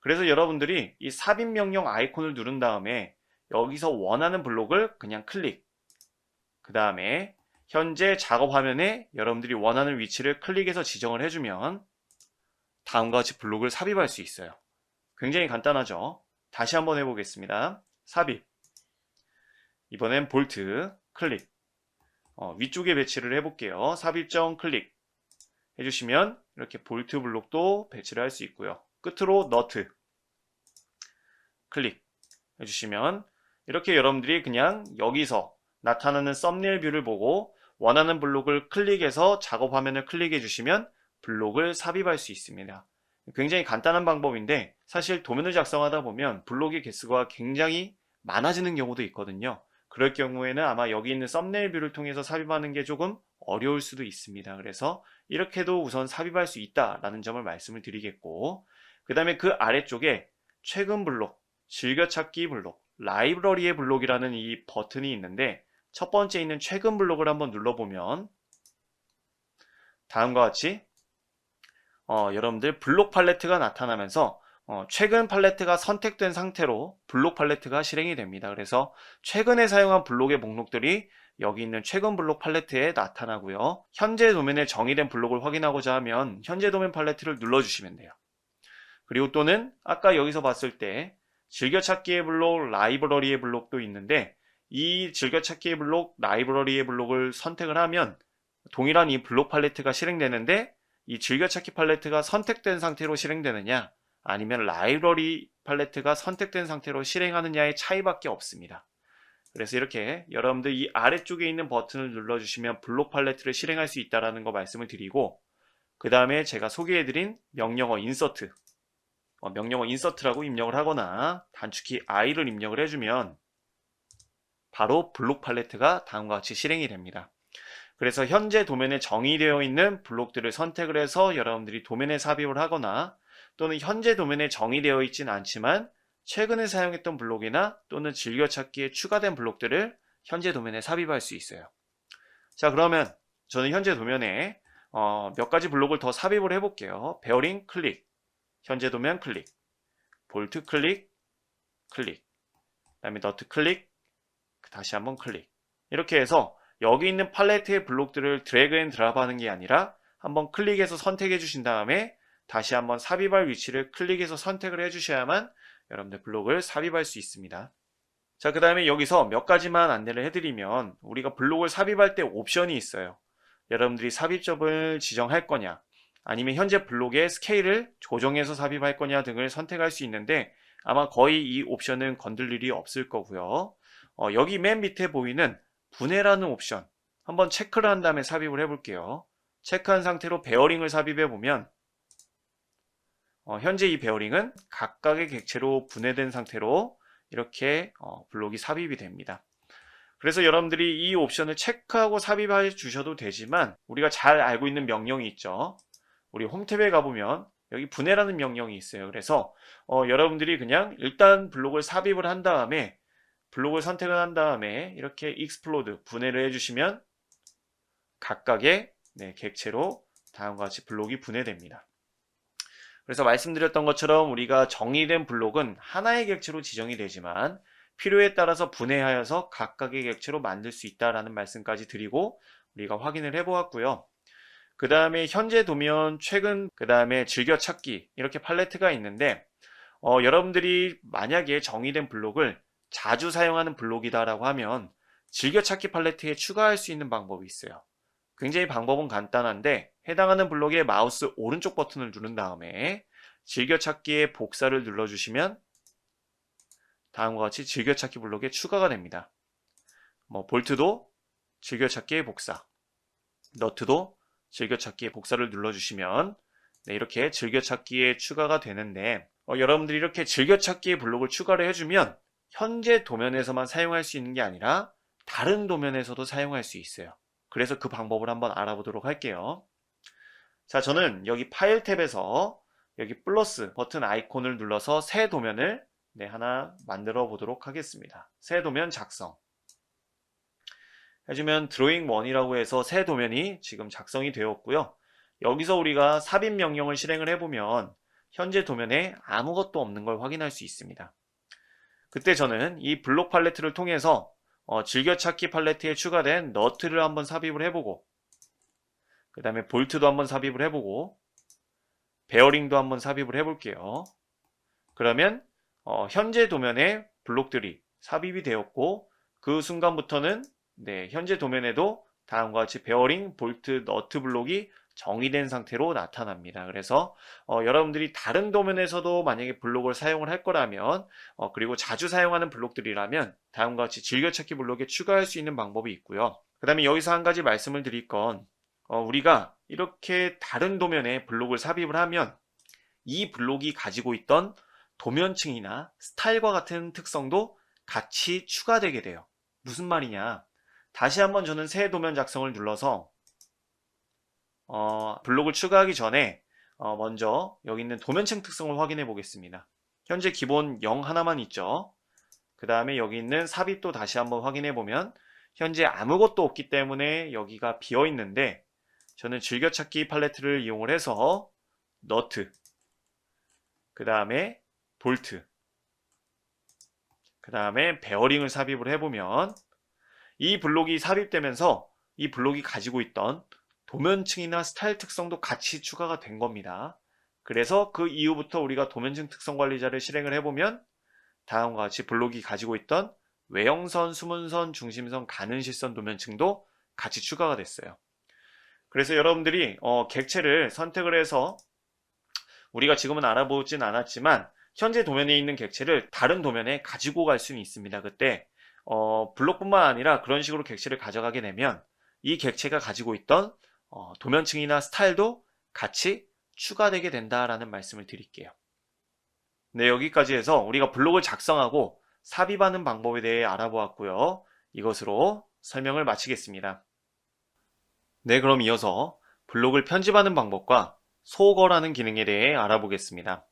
그래서 여러분들이 이 삽입 명령 아이콘을 누른 다음에 여기서 원하는 블록을 그냥 클릭, 그 다음에 현재 작업 화면에 여러분들이 원하는 위치를 클릭해서 지정을 해주면 다음과 같이 블록을 삽입할 수 있어요. 굉장히 간단하죠. 다시 한번 해보겠습니다. 삽입. 이번엔 볼트, 클릭. 위쪽에 배치를 해볼게요. 삽입점 클릭 해주시면 이렇게 볼트 블록도 배치를 할 수 있고요. 끝으로 너트 클릭 해주시면 이렇게 여러분들이 그냥 여기서 나타나는 썸네일 뷰를 보고 원하는 블록을 클릭해서 작업 화면을 클릭해 주시면 블록을 삽입할 수 있습니다. 굉장히 간단한 방법인데 사실 도면을 작성하다 보면 블록의 개수가 굉장히 많아지는 경우도 있거든요. 그럴 경우에는 아마 여기 있는 썸네일 뷰를 통해서 삽입하는 게 조금 어려울 수도 있습니다. 그래서 이렇게도 우선 삽입할 수 있다라는 점을 말씀을 드리겠고, 그 다음에 그 아래쪽에 최근 블록, 즐겨찾기 블록, 라이브러리의 블록이라는 이 버튼이 있는데 첫 번째 있는 최근 블록을 한번 눌러보면 다음과 같이 여러분들 블록 팔레트가 나타나면서 최근 팔레트가 선택된 상태로 블록 팔레트가 실행이 됩니다. 그래서 최근에 사용한 블록의 목록들이 여기 있는 최근 블록 팔레트에 나타나고요. 현재 도면에 정의된 블록을 확인하고자 하면 현재 도면 팔레트를 눌러주시면 돼요. 그리고 또는 아까 여기서 봤을 때 즐겨찾기의 블록, 라이브러리의 블록도 있는데 이 즐겨찾기의 블록, 라이브러리의 블록을 선택을 하면 동일한 이 블록 팔레트가 실행되는데 이 즐겨찾기 팔레트가 선택된 상태로 실행되느냐 아니면 라이브러리 팔레트가 선택된 상태로 실행하느냐의 차이밖에 없습니다. 그래서 이렇게 여러분들 이 아래쪽에 있는 버튼을 눌러주시면 블록 팔레트를 실행할 수 있다는 거 말씀을 드리고, 그 다음에 제가 소개해드린 명령어 인서트, 명령어 인서트라고 입력을 하거나 단축키 I를 입력을 해주면 바로 블록 팔레트가 다음과 같이 실행이 됩니다. 그래서 현재 도면에 정의되어 있는 블록들을 선택을 해서 여러분들이 도면에 삽입을 하거나 또는 현재 도면에 정의되어 있진 않지만 최근에 사용했던 블록이나 또는 즐겨찾기에 추가된 블록들을 현재 도면에 삽입할 수 있어요. 자, 그러면 저는 현재 도면에 몇 가지 블록을 더 삽입을 해볼게요. 베어링 클릭, 현재 도면 클릭, 볼트 클릭, 클릭, 그 다음에 너트 클릭, 다시 한번 클릭. 이렇게 해서 여기 있는 팔레트의 블록들을 드래그 앤 드랍 하는 게 아니라 한번 클릭해서 선택해 주신 다음에 다시 한번 삽입할 위치를 클릭해서 선택을 해 주셔야만 여러분들 블록을 삽입할 수 있습니다. 자, 그 다음에 여기서 몇 가지만 안내를 해드리면 우리가 블록을 삽입할 때 옵션이 있어요. 여러분들이 삽입점을 지정할 거냐 아니면 현재 블록의 스케일을 조정해서 삽입할 거냐 등을 선택할 수 있는데 아마 거의 이 옵션은 건들 일이 없을 거고요. 여기 맨 밑에 보이는 분해라는 옵션 한번 체크를 한 다음에 삽입을 해볼게요. 체크한 상태로 베어링을 삽입해 보면 현재 이 베어링은 각각의 객체로 분해된 상태로 이렇게 블록이 삽입이 됩니다. 그래서 여러분들이 이 옵션을 체크하고 삽입해 주셔도 되지만 우리가 잘 알고 있는 명령이 있죠. 우리 홈탭에 가보면 여기 분해라는 명령이 있어요. 그래서 여러분들이 그냥 일단 블록을 삽입을 한 다음에 블록을 선택을 한 다음에 이렇게 익스플로드 분해를 해주시면 각각의 객체로 다음과 같이 블록이 분해됩니다. 그래서 말씀드렸던 것처럼 우리가 정의된 블록은 하나의 객체로 지정이 되지만 필요에 따라서 분해하여서 각각의 객체로 만들 수 있다는 말씀까지 드리고 우리가 확인을 해보았고요. 그 다음에 현재 도면, 최근, 그 다음에 즐겨찾기 이렇게 팔레트가 있는데 여러분들이 만약에 정의된 블록을 자주 사용하는 블록이다라고 하면 즐겨찾기 팔레트에 추가할 수 있는 방법이 있어요. 굉장히 방법은 간단한데 해당하는 블록의 마우스 오른쪽 버튼을 누른 다음에 즐겨찾기의 복사를 눌러주시면 다음과 같이 즐겨찾기 블록에 추가가 됩니다. 볼트도 즐겨찾기의 복사, 너트도 즐겨찾기의 복사를 눌러주시면 이렇게 즐겨찾기에 추가가 되는데 여러분들이 이렇게 즐겨찾기의 블록을 추가를 해주면 현재 도면에서만 사용할 수 있는 게 아니라 다른 도면에서도 사용할 수 있어요. 그래서 그 방법을 한번 알아보도록 할게요. 자, 저는 여기 파일 탭에서 여기 플러스 버튼 아이콘을 눌러서 새 도면을 하나 만들어 보도록 하겠습니다. 새 도면 작성 해주면 드로잉 1이라고 해서 새 도면이 지금 작성이 되었고요. 여기서 우리가 삽입 명령을 실행을 해보면 현재 도면에 아무것도 없는 걸 확인할 수 있습니다. 그때 저는 이 블록 팔레트를 통해서 즐겨찾기 팔레트에 추가된 너트를 한번 삽입을 해보고 그 다음에 볼트도 한번 삽입을 해보고 베어링도 한번 삽입을 해볼게요. 그러면 현재 도면에 블록들이 삽입이 되었고 그 순간부터는 현재 도면에도 다음과 같이 베어링, 볼트, 너트 블록이 정의된 상태로 나타납니다. 그래서 여러분들이 다른 도면에서도 만약에 블록을 사용을 할 거라면 그리고 자주 사용하는 블록들이라면 다음과 같이 즐겨찾기 블록에 추가할 수 있는 방법이 있고요. 그 다음에 여기서 한 가지 말씀을 드릴 건 우리가 이렇게 다른 도면에 블록을 삽입을 하면 이 블록이 가지고 있던 도면층이나 스타일과 같은 특성도 같이 추가되게 돼요. 무슨 말이냐? 다시 한번 저는 새 도면 작성을 눌러서 블록을 추가하기 전에 먼저 여기 있는 도면층 특성을 확인해 보겠습니다. 현재 기본 0 하나만 있죠. 그 다음에 여기 있는 삽입도 다시 한번 확인해 보면 현재 아무것도 없기 때문에 여기가 비어 있는데 저는 즐겨찾기 팔레트를 이용을 해서 너트, 그 다음에 볼트, 그 다음에 베어링을 삽입을 해보면 이 블록이 삽입되면서 이 블록이 가지고 있던 도면층이나 스타일 특성도 같이 추가가 된 겁니다. 그래서 그 이후부터 우리가 도면층 특성 관리자를 실행을 해보면 다음과 같이 블록이 가지고 있던 외형선, 숨은선, 중심선, 가는 실선 도면층도 같이 추가가 됐어요. 그래서 여러분들이 객체를 선택을 해서 우리가 지금은 알아보진 않았지만 현재 도면에 있는 객체를 다른 도면에 가지고 갈 수는 있습니다. 그때 블록뿐만 아니라 그런 식으로 객체를 가져가게 되면 이 객체가 가지고 있던 도면층이나 스타일도 같이 추가되게 된다라는 말씀을 드릴게요. 네, 여기까지 해서 우리가 블록을 작성하고 삽입하는 방법에 대해 알아보았고요. 이것으로 설명을 마치겠습니다. 네, 그럼 이어서 블록을 편집하는 방법과 소거라는 기능에 대해 알아보겠습니다.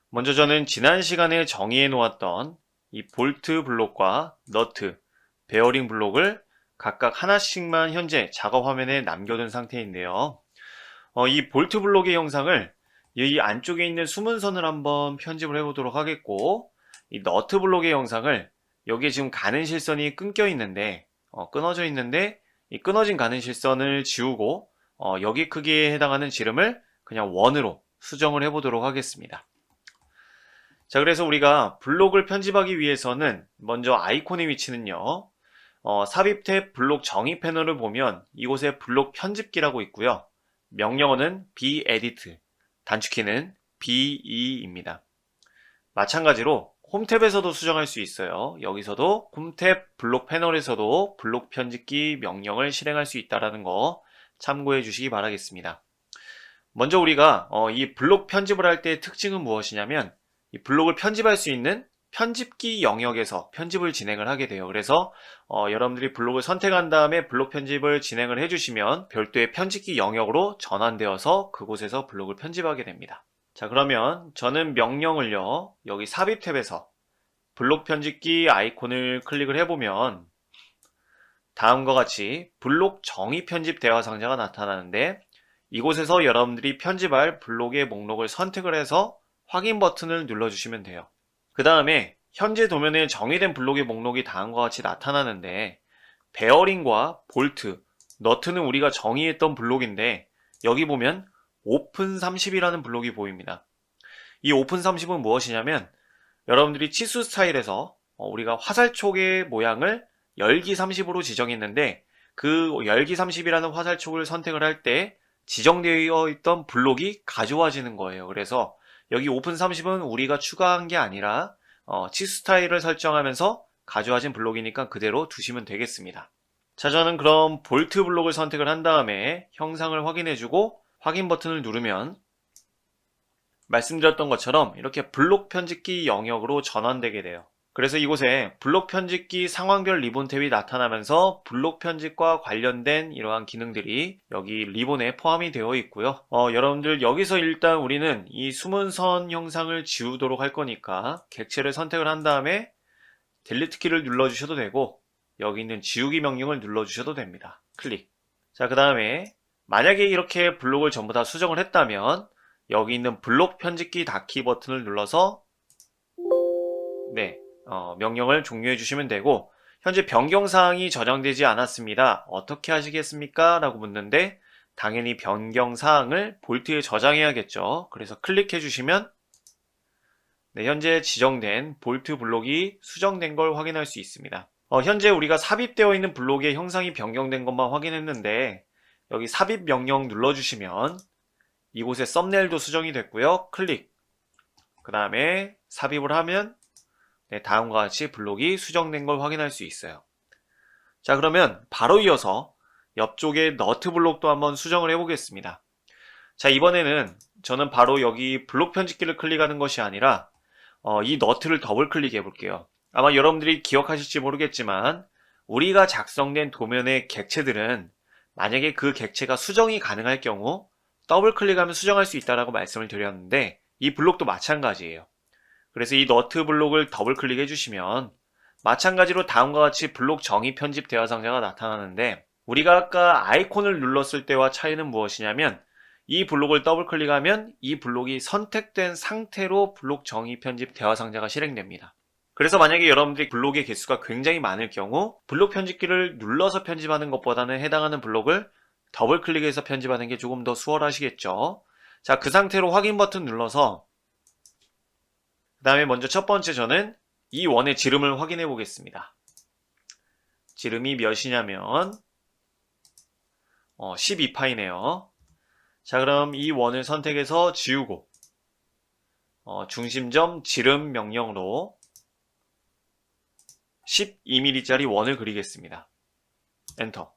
먼저 저는 지난 시간에 정의해 놓았던 이 볼트 블록과 너트, 베어링 블록을 각각 하나씩만 현재 작업 화면에 남겨둔 상태인데요. 이 볼트 블록의 형상을 이 안쪽에 있는 숨은 선을 한번 편집을 해보도록 하겠고, 이 너트 블록의 형상을 여기에 지금 가는 실선이 끊어져 있는데 이 끊어진 가는 실선을 지우고 여기 크기에 해당하는 지름을 그냥 원으로 수정을 해보도록 하겠습니다. 자, 그래서 우리가 블록을 편집하기 위해서는 먼저 아이콘의 위치는요, 삽입 탭 블록 정의 패널을 보면 이곳에 블록 편집기라고 있고요. 명령어는 bedit, 단축키는 be입니다. 마찬가지로 홈 탭에서도 수정할 수 있어요. 여기서도 홈 탭 블록 패널에서도 블록 편집기 명령을 실행할 수 있다는 거 참고해 주시기 바라겠습니다. 먼저 우리가 이 블록 편집을 할 때의 특징은 무엇이냐면 이 블록을 편집할 수 있는 편집기 영역에서 편집을 진행을 하게 돼요. 그래서 여러분들이 블록을 선택한 다음에 블록 편집을 진행을 해주시면 별도의 편집기 영역으로 전환되어서 그곳에서 블록을 편집하게 됩니다. 자, 그러면 저는 명령을요, 여기 삽입 탭에서 블록 편집기 아이콘을 클릭을 해보면 다음과 같이 블록 정의 편집 대화 상자가 나타나는데 이곳에서 여러분들이 편집할 블록의 목록을 선택을 해서 확인 버튼을 눌러주시면 돼요. 그 다음에 현재 도면에 정의된 블록의 목록이 다음과 같이 나타나는데 베어링과 볼트, 너트는 우리가 정의했던 블록인데 여기 보면 오픈30이라는 블록이 보입니다. 이 오픈30은 무엇이냐면 여러분들이 치수 스타일에서 우리가 화살촉의 모양을 열기30으로 지정했는데 그 열기30이라는 화살촉을 선택을 할 때 지정되어 있던 블록이 가져와지는 거예요. 그래서 여기 오픈30은 우리가 추가한 게 아니라 치수 스타일을 설정하면서 가져와진 블록이니까 그대로 두시면 되겠습니다. 자, 저는 그럼 볼트 블록을 선택을 한 다음에 형상을 확인해주고 확인 버튼을 누르면 말씀드렸던 것처럼 이렇게 블록 편집기 영역으로 전환되게 돼요. 그래서 이곳에 블록 편집기 상황별 리본 탭이 나타나면서 블록 편집과 관련된 이러한 기능들이 여기 리본에 포함이 되어 있고요. 여러분들 여기서 일단 우리는 이 숨은 선 형상을 지우도록 할 거니까 객체를 선택을 한 다음에 딜리트 키를 눌러주셔도 되고 여기 있는 지우기 명령을 눌러주셔도 됩니다. 클릭. 자, 그 다음에 만약에 이렇게 블록을 전부 다 수정을 했다면 여기 있는 블록 편집기 닫기 버튼을 눌러서 명령을 종료해 주시면 되고 현재 변경사항이 저장되지 않았습니다. 어떻게 하시겠습니까? 라고 묻는데 당연히 변경 사항을 볼트에 저장해야겠죠. 그래서 클릭해 주시면 네, 현재 지정된 볼트 블록이 수정된 걸 확인할 수 있습니다. 현재 우리가 삽입되어 있는 블록의 형상이 변경된 것만 확인했는데 여기 삽입 명령 눌러주시면 이곳에 썸네일도 수정이 됐고요. 클릭. 그 다음에 삽입을 하면 네, 다음과 같이 블록이 수정된 걸 확인할 수 있어요. 자, 그러면 바로 이어서 옆쪽에 너트 블록도 한번 수정을 해보겠습니다. 자, 이번에는 저는 바로 여기 블록 편집기를 클릭하는 것이 아니라 이 너트를 더블 클릭해 볼게요. 아마 여러분들이 기억하실지 모르겠지만 우리가 작성된 도면의 객체들은 만약에 그 객체가 수정이 가능할 경우 더블 클릭하면 수정할 수 있다고 말씀을 드렸는데 이 블록도 마찬가지예요. 그래서 이 너트 블록을 더블 클릭해 주시면 마찬가지로 다음과 같이 블록 정의 편집 대화 상자가 나타나는데 우리가 아까 아이콘을 눌렀을 때와 차이는 무엇이냐면 이 블록을 더블 클릭하면 이 블록이 선택된 상태로 블록 정의 편집 대화 상자가 실행됩니다. 그래서 만약에 여러분들이 블록의 개수가 굉장히 많을 경우 블록 편집기를 눌러서 편집하는 것보다는 해당하는 블록을 더블 클릭해서 편집하는 게 조금 더 수월하시겠죠. 자, 그 상태로 확인 버튼 눌러서 그 다음에 먼저 첫 번째 저는 이 원의 지름을 확인해 보겠습니다. 지름이 몇이냐면 12파이네요. 자, 그럼 이 원을 선택해서 지우고 중심점 지름 명령으로 12mm짜리 원을 그리겠습니다. 엔터.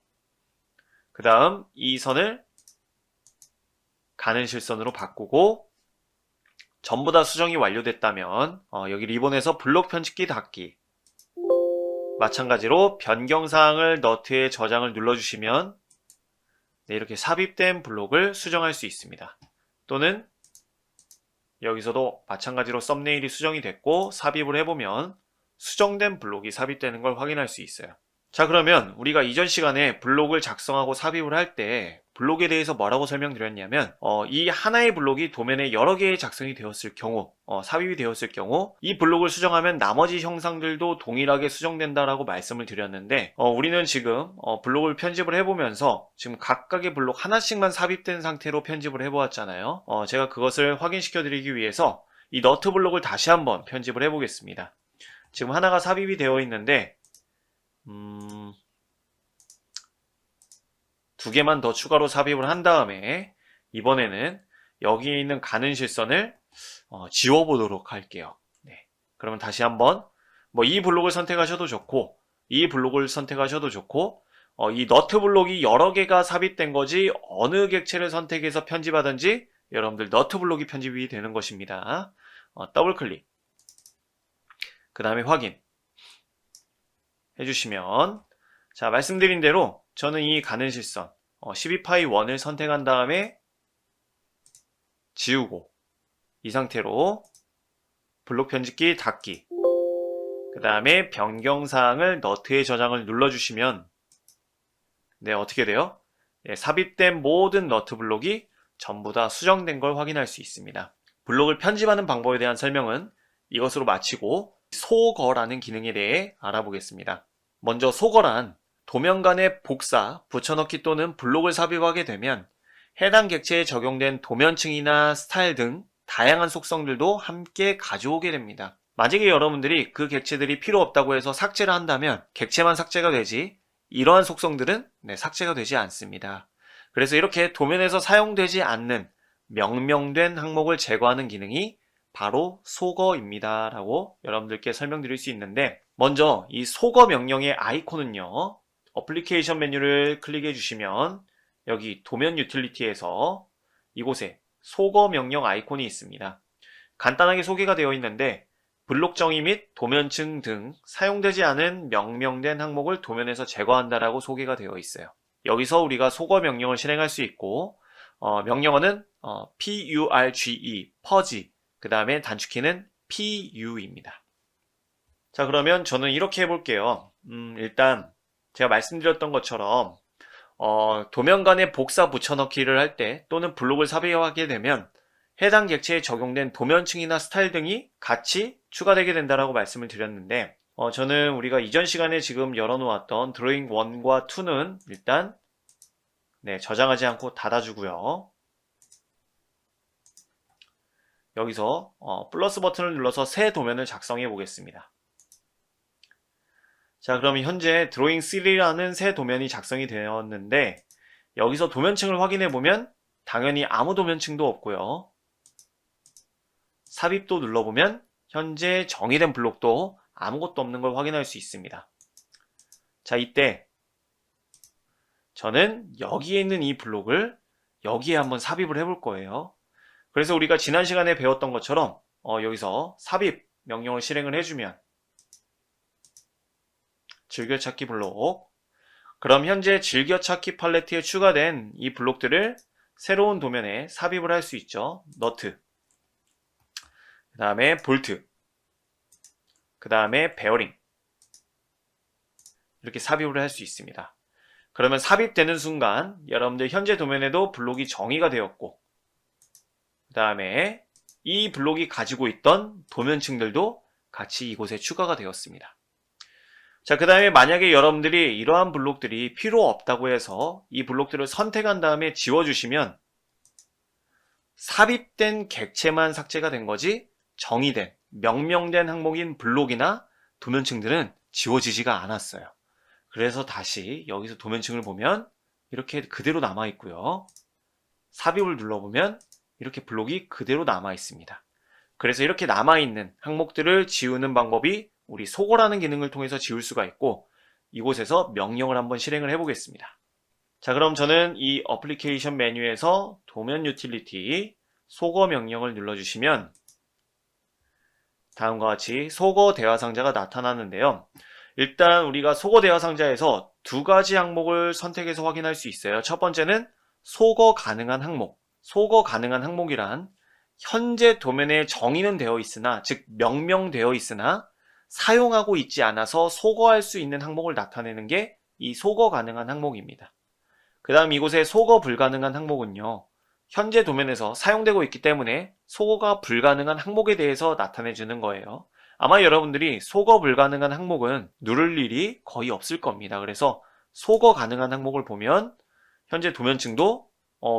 그 다음 이 선을 가는 실선으로 바꾸고 전부 다 수정이 완료됐다면 여기 리본에서 블록 편집기 닫기 마찬가지로 변경사항을 너트에 저장을 눌러주시면 네, 이렇게 삽입된 블록을 수정할 수 있습니다. 또는 여기서도 마찬가지로 썸네일이 수정이 됐고 삽입을 해보면 수정된 블록이 삽입되는 걸 확인할 수 있어요. 자, 그러면 우리가 이전 시간에 블록을 작성하고 삽입을 할 때 블록에 대해서 뭐라고 설명드렸냐면 이 하나의 블록이 도면에 여러 개의 작성이 되었을 경우 삽입이 되었을 경우 이 블록을 수정하면 나머지 형상들도 동일하게 수정된다라고 말씀을 드렸는데 우리는 지금 블록을 편집을 해보면서 지금 각각의 블록 하나씩만 삽입된 상태로 편집을 해보았잖아요. 제가 그것을 확인시켜 드리기 위해서 이 너트 블록을 다시 한번 편집을 해보겠습니다. 지금 하나가 삽입이 되어 있는데 두 개만 더 추가로 삽입을 한 다음에 이번에는 여기 있는 가는 실선을 지워보도록 할게요. 네. 그러면 다시 한번 이 블록을 선택하셔도 좋고 이 블록을 선택하셔도 좋고 이 너트 블록이 여러 개가 삽입된 거지 어느 객체를 선택해서 편집하든지 여러분들 너트 블록이 편집이 되는 것입니다. 더블 클릭 그 다음에 확인 해주시면 자, 말씀드린 대로 저는 이 가는 실선 12파이 1을 선택한 다음에 지우고 이 상태로 블록 편집기 닫기 그 다음에 변경사항을 너트에 저장을 눌러주시면 네, 어떻게 돼요? 네, 삽입된 모든 너트 블록이 전부 다 수정된 걸 확인할 수 있습니다. 블록을 편집하는 방법에 대한 설명은 이것으로 마치고 소거라는 기능에 대해 알아보겠습니다. 먼저 소거란 도면 간의 복사, 붙여넣기 또는 블록을 삽입하게 되면 해당 객체에 적용된 도면층이나 스타일 등 다양한 속성들도 함께 가져오게 됩니다. 만약에 여러분들이 그 객체들이 필요 없다고 해서 삭제를 한다면 객체만 삭제가 되지 이러한 속성들은 삭제가 되지 않습니다. 그래서 이렇게 도면에서 사용되지 않는 명명된 항목을 제거하는 기능이 바로 소거입니다 라고 여러분들께 설명드릴 수 있는데 먼저 이 소거 명령의 아이콘은요 어플리케이션 메뉴를 클릭해 주시면 여기 도면 유틸리티에서 이곳에 소거 명령 아이콘이 있습니다. 간단하게 소개가 되어 있는데 블록 정의 및 도면층 등 사용되지 않은 명명된 항목을 도면에서 제거한다라고 소개가 되어 있어요. 여기서 우리가 소거 명령을 실행할 수 있고 명령어는 PURGE, 퍼지 그 다음에 단축키는 PU입니다. 자, 그러면 저는 이렇게 해볼게요. 일단 제가 말씀드렸던 것처럼 도면 간의 복사 붙여넣기를 할 때 또는 블록을 삽입하게 되면 해당 객체에 적용된 도면층이나 스타일 등이 같이 추가되게 된다라고 말씀을 드렸는데 저는 우리가 이전 시간에 지금 열어놓았던 드로잉 1과 2는 일단 네, 저장하지 않고 닫아주고요. 여기서 플러스 버튼을 눌러서 새 도면을 작성해 보겠습니다. 자, 그럼 현재 드로잉 3라는 새 도면이 작성이 되었는데 여기서 도면층을 확인해 보면 당연히 아무 도면층도 없고요. 삽입도 눌러보면 현재 정의된 블록도 아무것도 없는 걸 확인할 수 있습니다. 자, 이때 저는 여기에 있는 이 블록을 여기에 한번 삽입을 해볼 거예요. 그래서 우리가 지난 시간에 배웠던 것처럼 여기서 삽입 명령을 실행을 해주면 즐겨찾기 블록, 그럼 현재 즐겨찾기 팔레트에 추가된 이 블록들을 새로운 도면에 삽입을 할 수 있죠. 너트, 그 다음에 볼트, 그 다음에 베어링, 이렇게 삽입을 할 수 있습니다. 그러면 삽입되는 순간 여러분들 현재 도면에도 블록이 정의가 되었고, 그 다음에 이 블록이 가지고 있던 도면층들도 같이 이곳에 추가가 되었습니다. 자, 그 다음에 만약에 여러분들이 이러한 블록들이 필요 없다고 해서 이 블록들을 선택한 다음에 지워주시면 삽입된 객체만 삭제가 된 거지 정의된, 명명된 항목인 블록이나 도면층들은 지워지지가 않았어요. 그래서 다시 여기서 도면층을 보면 이렇게 그대로 남아 있고요. 삽입을 눌러보면 이렇게 블록이 그대로 남아 있습니다. 그래서 이렇게 남아있는 항목들을 지우는 방법이 우리 소거라는 기능을 통해서 지울 수가 있고, 이곳에서 명령을 한번 실행을 해보겠습니다. 자, 그럼 저는 이 어플리케이션 메뉴에서 도면 유틸리티 소거 명령을 눌러주시면 다음과 같이 소거 대화 상자가 나타나는데요. 일단 우리가 소거 대화 상자에서 두 가지 항목을 선택해서 확인할 수 있어요. 첫 번째는 소거 가능한 항목. 소거 가능한 항목이란 현재 도면에 정의는 되어 있으나, 즉 명명되어 있으나 사용하고 있지 않아서 소거할 수 있는 항목을 나타내는 게 이 소거 가능한 항목입니다. 그 다음 이곳에 소거 불가능한 항목은요, 현재 도면에서 사용되고 있기 때문에 소거가 불가능한 항목에 대해서 나타내 주는 거예요. 아마 여러분들이 소거 불가능한 항목은 누를 일이 거의 없을 겁니다. 그래서 소거 가능한 항목을 보면 현재 도면층도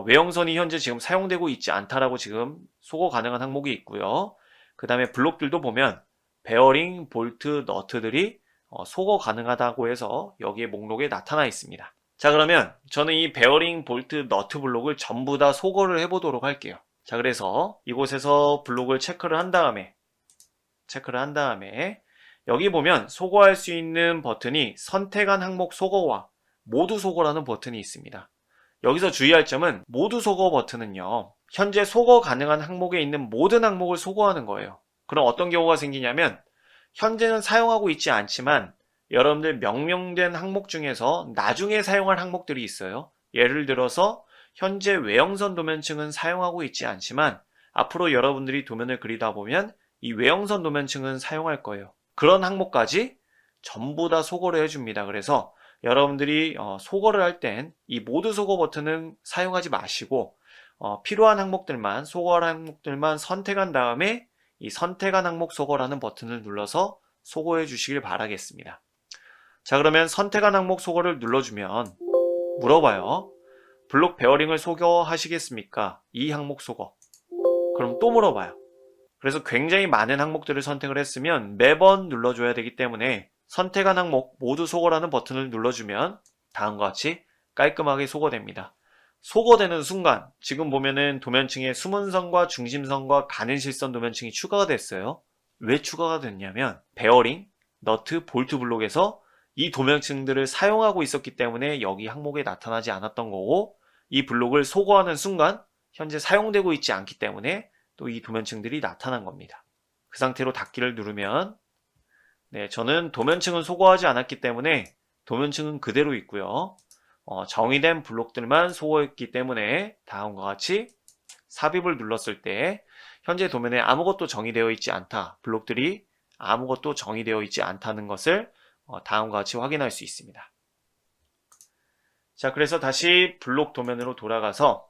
외형선이 현재 지금 사용되고 있지 않다라고 지금 소거 가능한 항목이 있고요. 그 다음에 블록들도 보면 베어링, 볼트, 너트들이 소거 가능하다고 해서 여기에 목록에 나타나 있습니다. 자, 그러면 저는 이 베어링, 볼트, 너트 블록을 전부 다 소거를 해보도록 할게요. 자, 그래서 이곳에서 블록을 체크를 한 다음에 여기 보면 소거할 수 있는 버튼이 선택한 항목 소거와 모두 소거라는 버튼이 있습니다. 여기서 주의할 점은 모두 소거 버튼은요, 현재 소거 가능한 항목에 있는 모든 항목을 소거하는 거예요. 그럼 어떤 경우가 생기냐면 현재는 사용하고 있지 않지만 여러분들 명명된 항목 중에서 나중에 사용할 항목들이 있어요. 예를 들어서 현재 외형선 도면층은 사용하고 있지 않지만 앞으로 여러분들이 도면을 그리다 보면 이 외형선 도면층은 사용할 거예요. 그런 항목까지 전부 다 소거를 해줍니다. 그래서 여러분들이 소거를 할 땐 이 모두 소거 버튼은 사용하지 마시고 필요한 항목들만, 소거할 항목들만 선택한 다음에 이 선택한 항목 소거라는 버튼을 눌러서 소거해 주시길 바라겠습니다. 자, 그러면 선택한 항목 소거를 눌러주면 물어봐요. 블록 베어링을 소거하시겠습니까? 이 항목 소거. 그럼 또 물어봐요. 그래서 굉장히 많은 항목들을 선택을 했으면 매번 눌러줘야 되기 때문에 선택한 항목 모두 소거라는 버튼을 눌러주면 다음과 같이 깔끔하게 소거됩니다. 소거되는 순간 지금 보면은 도면층에 숨은선과 중심선과 가는 실선 도면층이 추가가 됐어요. 왜 추가가 됐냐면 베어링, 너트, 볼트 블록에서 이 도면층들을 사용하고 있었기 때문에 여기 항목에 나타나지 않았던 거고, 이 블록을 소거하는 순간 현재 사용되고 있지 않기 때문에 또 이 도면층들이 나타난 겁니다. 그 상태로 닫기를 누르면 저는 도면층은 소거하지 않았기 때문에 도면층은 그대로 있고요. 정의된 블록들만 소거했기 때문에 다음과 같이 삽입을 눌렀을 때 현재 도면에 아무것도 정의되어 있지 않다, 블록들이 아무것도 정의되어 있지 않다는 것을 다음과 같이 확인할 수 있습니다. 자, 그래서 다시 블록 도면으로 돌아가서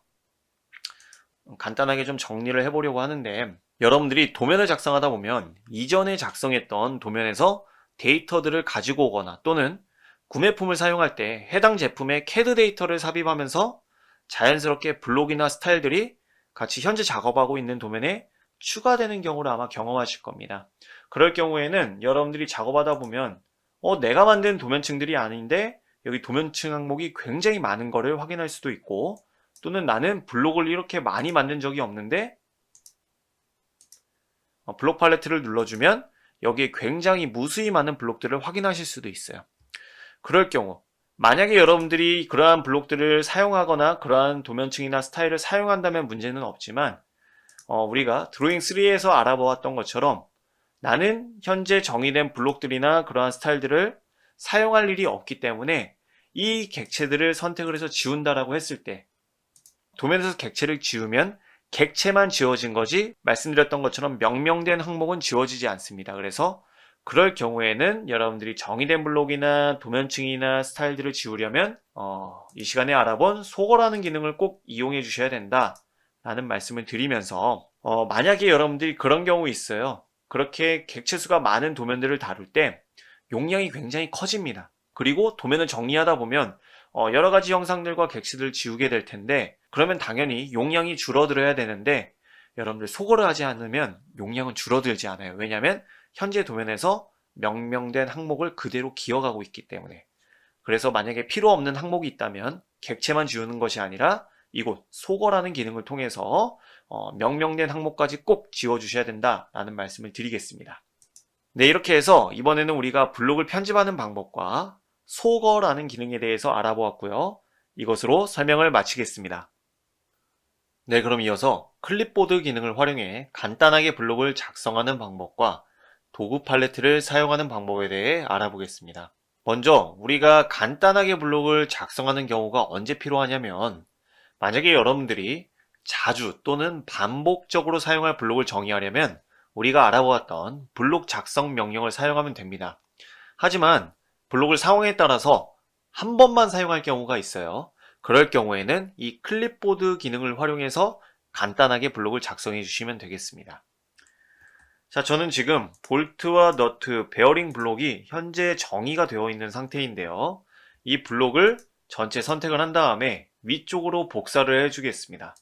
간단하게 좀 정리를 해보려고 하는데, 여러분들이 도면을 작성하다 보면 이전에 작성했던 도면에서 데이터들을 가지고 오거나 또는 구매품을 사용할 때 해당 제품의 CAD 데이터를 삽입하면서 자연스럽게 블록이나 스타일들이 같이 현재 작업하고 있는 도면에 추가되는 경우를 아마 경험하실 겁니다. 그럴 경우에는 여러분들이 작업하다 보면 내가 만든 도면층들이 아닌데 여기 도면층 항목이 굉장히 많은 거를 확인할 수도 있고, 또는 나는 블록을 이렇게 많이 만든 적이 없는데 블록 팔레트를 눌러주면 여기에 굉장히 무수히 많은 블록들을 확인하실 수도 있어요. 그럴 경우 만약에 여러분들이 그러한 블록들을 사용하거나 그러한 도면층이나 스타일을 사용한다면 문제는 없지만, 우리가 드로잉 3에서 알아보았던 것처럼 나는 현재 정의된 블록들이나 그러한 스타일들을 사용할 일이 없기 때문에 이 객체들을 선택을 해서 지운다라고 했을 때, 도면에서 객체를 지우면 객체만 지워진 거지 말씀드렸던 것처럼 명명된 항목은 지워지지 않습니다. 그래서 그럴 경우에는 여러분들이 정의된 블록이나 도면층이나 스타일들을 지우려면 이 시간에 알아본 소거라는 기능을 꼭 이용해 주셔야 된다 라는 말씀을 드리면서, 만약에 여러분들이 그런 경우 있어요. 그렇게 객체 수가 많은 도면들을 다룰 때 용량이 굉장히 커집니다. 그리고 도면을 정리하다 보면 여러 가지 형상들과 객체들을 지우게 될 텐데, 그러면 당연히 용량이 줄어들어야 되는데 여러분들 소거를 하지 않으면 용량은 줄어들지 않아요. 왜냐하면 현재 도면에서 명명된 항목을 그대로 기억하고 있기 때문에. 그래서 만약에 필요 없는 항목이 있다면 객체만 지우는 것이 아니라 이곳 소거라는 기능을 통해서 명명된 항목까지 꼭 지워주셔야 된다라는 말씀을 드리겠습니다. 네, 이렇게 해서 이번에는 우리가 블록을 편집하는 방법과 소거라는 기능에 대해서 알아보았고요. 이것으로 설명을 마치겠습니다. 네, 그럼 이어서 클립보드 기능을 활용해 간단하게 블록을 작성하는 방법과 도구 팔레트를 사용하는 방법에 대해 알아보겠습니다. 먼저 우리가 간단하게 블록을 작성하는 경우가 언제 필요하냐면, 만약에 여러분들이 자주 또는 반복적으로 사용할 블록을 정의하려면 우리가 알아보았던 블록 작성 명령을 사용하면 됩니다. 하지만 블록을 상황에 따라서 한 번만 사용할 경우가 있어요. 그럴 경우에는 이 클립보드 기능을 활용해서 간단하게 블록을 작성해 주시면 되겠습니다. 자, 저는 지금 볼트와 너트, 베어링 블록이 현재 정의가 되어 있는 상태인데요. 이 블록을 전체 선택을 한 다음에 위쪽으로 복사를 해 주겠습니다.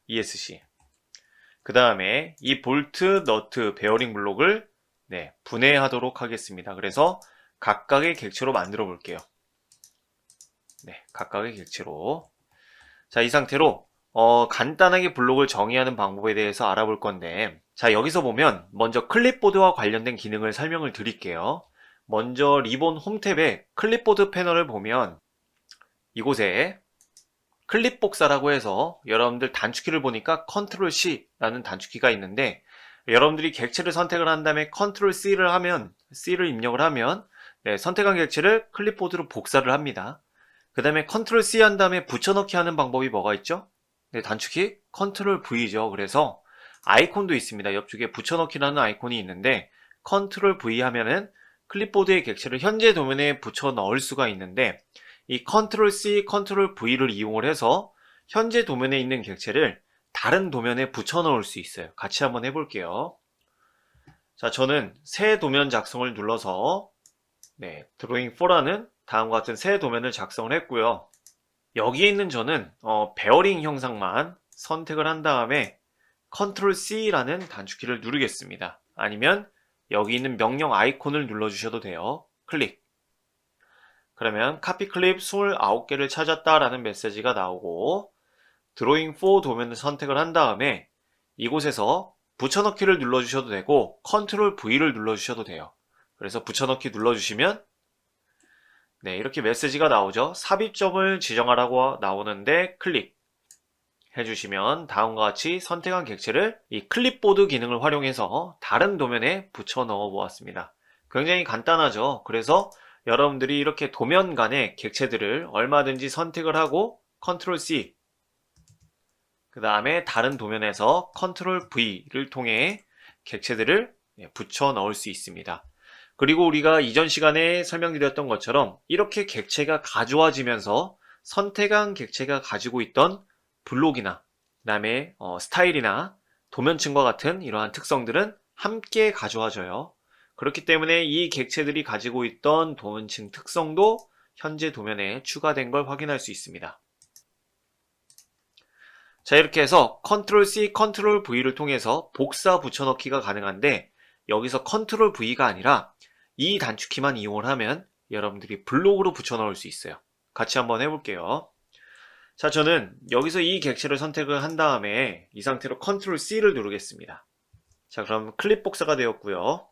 ESC. 그 다음에 이 볼트, 너트, 베어링 블록을 분해하도록 하겠습니다. 그래서 각각의 객체로 만들어 볼게요. 네, 각각의 객체로. 자, 이 상태로 간단하게 블록을 정의하는 방법에 대해서 알아볼 건데, 자, 여기서 보면 먼저 클립보드와 관련된 기능을 설명을 드릴게요. 먼저 리본 홈 탭에 클립보드 패널을 보면 이곳에 클립 복사라고 해서 여러분들 단축키를 보니까 컨트롤 C라는 단축키가 있는데, 여러분들이 객체를 선택을 한 다음에 컨트롤 C를 입력을 하면 선택한 객체를 클립보드로 복사를 합니다. 그 다음에 컨트롤 C 한 다음에 붙여넣기 하는 방법이 뭐가 있죠? 네, 단축키 컨트롤 V죠. 그래서 아이콘도 있습니다. 옆쪽에 붙여넣기라는 아이콘이 있는데, 컨트롤 V 하면은 클립보드의 객체를 현재 도면에 붙여 넣을 수가 있는데, 이 컨트롤 C, 컨트롤 V를 이용을 해서 현재 도면에 있는 객체를 다른 도면에 붙여 넣을 수 있어요. 같이 한번 해볼게요. 자, 저는 새 도면 작성을 눌러서 드로잉 4라는 다음과 같은 새 도면을 작성을 했고요. 여기에 있는 저는 베어링 형상만 선택을 한 다음에 컨트롤 C라는 단축키를 누르겠습니다. 아니면 여기 있는 명령 아이콘을 눌러주셔도 돼요. 클릭. 그러면 카피 클립 29개를 찾았다라는 메시지가 나오고, 드로잉 4 도면을 선택을 한 다음에 이곳에서 붙여넣기를 눌러주셔도 되고 컨트롤 V를 눌러주셔도 돼요. 그래서 붙여넣기 눌러주시면 이렇게 메시지가 나오죠. 삽입점을 지정하라고 나오는데 클릭 해주시면 다음과 같이 선택한 객체를 이 클립보드 기능을 활용해서 다른 도면에 붙여 넣어 보았습니다. 굉장히 간단하죠. 그래서 여러분들이 이렇게 도면 간의 객체들을 얼마든지 선택을 하고 컨트롤 C, 그 다음에 다른 도면에서 컨트롤 V를 통해 객체들을 붙여 넣을 수 있습니다. 그리고 우리가 이전 시간에 설명드렸던 것처럼 이렇게 객체가 가져와지면서 선택한 객체가 가지고 있던 블록이나 그 다음에 스타일이나 도면층과 같은 이러한 특성들은 함께 가져와져요. 그렇기 때문에 이 객체들이 가지고 있던 도면층 특성도 현재 도면에 추가된 걸 확인할 수 있습니다. 자, 이렇게 해서 컨트롤 C, 컨트롤 V를 통해서 복사 붙여넣기가 가능한데 여기서 컨트롤 V가 아니라 이 단축키만 이용을 하면 여러분들이 블록으로 붙여넣을 수 있어요. 같이 한번 해볼게요. 자, 저는 여기서 이 객체를 선택을 한 다음에 이 상태로 컨트롤 C를 누르겠습니다. 자, 그럼 클립 복사가 되었고요.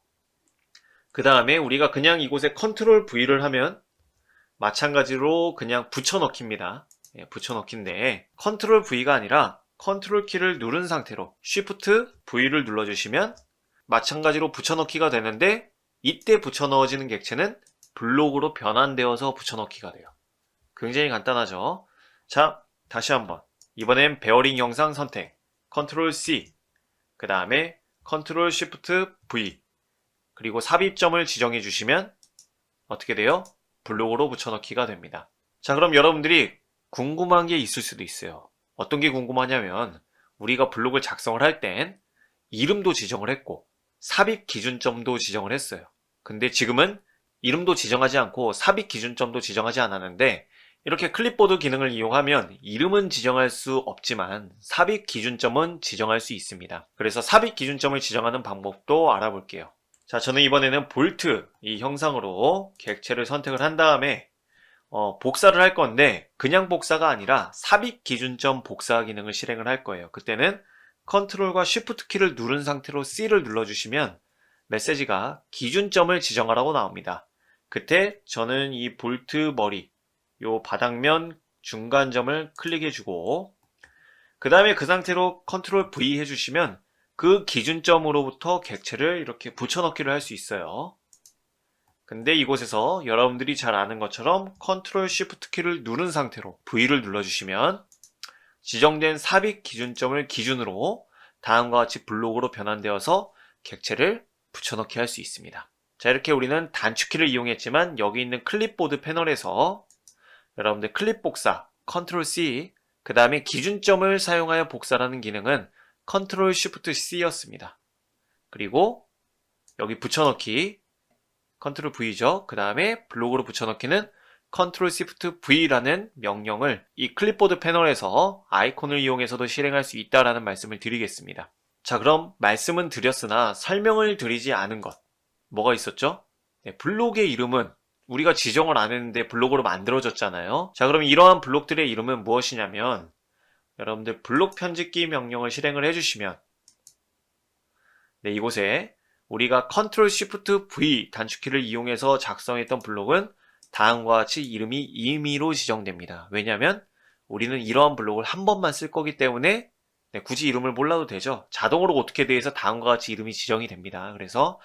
그 다음에 우리가 그냥 이곳에 컨트롤 V를 하면 마찬가지로 그냥 붙여넣기입니다. 붙여넣기인데 컨트롤 V가 아니라 컨트롤 키를 누른 상태로 Shift V를 눌러주시면 마찬가지로 붙여넣기가 되는데 이때 붙여넣어지는 객체는 블록으로 변환되어서 붙여넣기가 돼요. 굉장히 간단하죠? 자, 다시 한번 이번엔 베어링 영상 선택 컨트롤 C 그 다음에 컨트롤 Shift V 그리고 삽입점을 지정해 주시면 어떻게 돼요? 블록으로 붙여넣기가 됩니다. 자, 그럼 여러분들이 궁금한 게 있을 수도 있어요. 어떤 게 궁금하냐면 우리가 블록을 작성을 할 땐 이름도 지정을 했고 삽입 기준점도 지정을 했어요. 근데 지금은 이름도 지정하지 않고 삽입 기준점도 지정하지 않았는데 이렇게 클립보드 기능을 이용하면 이름은 지정할 수 없지만 삽입 기준점은 지정할 수 있습니다. 그래서 삽입 기준점을 지정하는 방법도 알아볼게요. 자, 저는 이번에는 볼트 이 형상으로 객체를 선택을 한 다음에 복사를 할 건데 그냥 복사가 아니라 삽입 기준점 복사 기능을 실행을 할 거예요. 그때는 컨트롤과 쉬프트 키를 누른 상태로 C를 눌러주시면 메시지가 기준점을 지정하라고 나옵니다. 그때 저는 이 볼트 머리 요 바닥면 중간점을 클릭해주고 그 다음에 그 상태로 컨트롤 V 해주시면 그 기준점으로부터 객체를 이렇게 붙여넣기를 할 수 있어요. 근데 이곳에서 여러분들이 잘 아는 것처럼 컨트롤 쉬프트 키를 누른 상태로 V를 눌러주시면 지정된 삽입 기준점을 기준으로 다음과 같이 블록으로 변환되어서 객체를 붙여넣기 할 수 있습니다. 자, 이렇게 우리는 단축키를 이용했지만 여기 있는 클립보드 패널에서 여러분들 클립 복사 컨트롤 C 그 다음에 기준점을 사용하여 복사라는 기능은 컨트롤 쉬프트 C였습니다. 그리고 여기 붙여넣기 컨트롤 V죠. 그 다음에 블록으로 붙여넣기는 컨트롤 시프트 V라는 명령을 이 클립보드 패널에서 아이콘을 이용해서도 실행할 수 있다라는 말씀을 드리겠습니다. 자, 그럼 말씀은 드렸으나 설명을 드리지 않은 것 뭐가 있었죠? 네, 블록의 이름은 우리가 지정을 안 했는데 블록으로 만들어졌잖아요. 자, 그럼 이러한 블록들의 이름은 무엇이냐면 여러분들 블록 편집기 명령을 실행을 해주시면 네, 이곳에 우리가 컨트롤 쉬프트 V 단축키를 이용해서 작성했던 블록은 다음과 같이 이름이 임의로 지정됩니다. 왜냐하면 우리는 이러한 블록을 한 번만 쓸 거기 때문에 네, 굳이 이름을 몰라도 되죠. 자동으로 어떻게 돼서 다음과 같이 이름이 지정이 됩니다. 그래서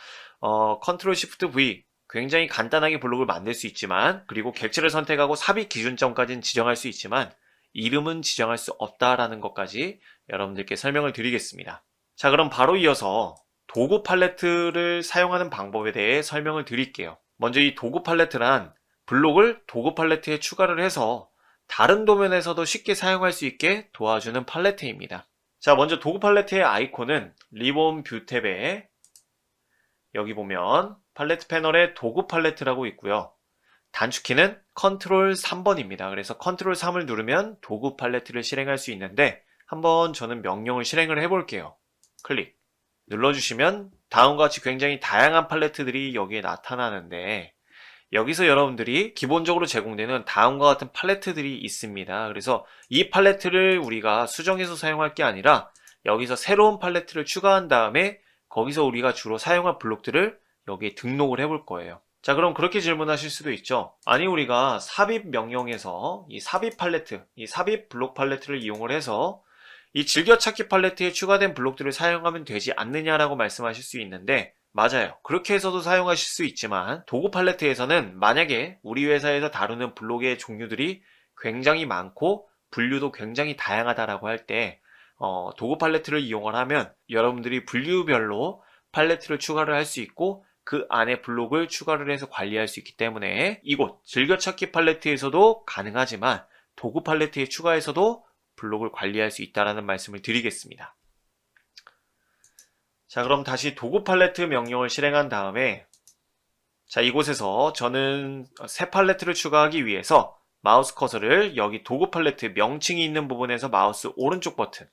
컨트롤 쉬프트 V 굉장히 간단하게 블록을 만들 수 있지만 그리고 객체를 선택하고 삽입 기준점까지는 지정할 수 있지만 이름은 지정할 수 없다라는 것까지 여러분들께 설명을 드리겠습니다. 자, 그럼 바로 이어서 도구 팔레트를 사용하는 방법에 대해 설명을 드릴게요. 먼저 이 도구 팔레트란 블록을 도구 팔레트에 추가를 해서 다른 도면에서도 쉽게 사용할 수 있게 도와주는 팔레트입니다. 자, 먼저 도구 팔레트의 아이콘은 리본 뷰 탭에 여기 보면 팔레트 패널에 도구 팔레트라고 있고요. 단축키는 컨트롤 3번입니다. 그래서 컨트롤 3을 누르면 도구 팔레트를 실행할 수 있는데 한번 저는 명령을 실행을 해볼게요. 클릭 눌러주시면 다음과 같이 굉장히 다양한 팔레트들이 여기에 나타나는데 여기서 여러분들이 기본적으로 제공되는 다음과 같은 팔레트들이 있습니다. 그래서 이 팔레트를 우리가 수정해서 사용할 게 아니라 여기서 새로운 팔레트를 추가한 다음에 거기서 우리가 주로 사용할 블록들을 여기에 등록을 해볼 거예요. 자, 그럼 그렇게 질문하실 수도 있죠. 아니, 우리가 삽입 명령에서 이 삽입 팔레트, 이 삽입 블록 팔레트를 이용을 해서 이 즐겨찾기 팔레트에 추가된 블록들을 사용하면 되지 않느냐라고 말씀하실 수 있는데 맞아요. 그렇게 해서도 사용하실 수 있지만 도구 팔레트에서는 만약에 우리 회사에서 다루는 블록의 종류들이 굉장히 많고 분류도 굉장히 다양하다라고 할 때 도구 팔레트를 이용을 하면 여러분들이 분류별로 팔레트를 추가를 할 수 있고 그 안에 블록을 추가를 해서 관리할 수 있기 때문에 이곳 즐겨찾기 팔레트에서도 가능하지만 도구 팔레트에 추가해서도 블록을 관리할 수 있다는 말씀을 드리겠습니다. 자, 그럼 다시 도구 팔레트 명령을 실행한 다음에 자, 이곳에서 저는 새 팔레트를 추가하기 위해서 마우스 커서를 여기 도구 팔레트 명칭이 있는 부분에서 마우스 오른쪽 버튼,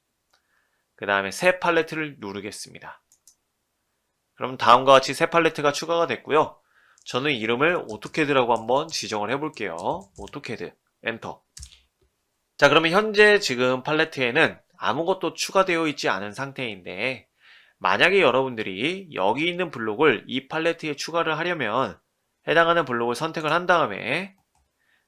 그 다음에 새 팔레트를 누르겠습니다. 그럼 다음과 같이 새 팔레트가 추가가 됐고요. 저는 이름을 오토캐드라고 한번 지정을 해볼게요. 오토캐드, 엔터. 자, 그러면 현재 지금 팔레트에는 아무것도 추가되어 있지 않은 상태인데, 만약에 여러분들이 여기 있는 블록을 이 팔레트에 추가를 하려면 해당하는 블록을 선택을 한 다음에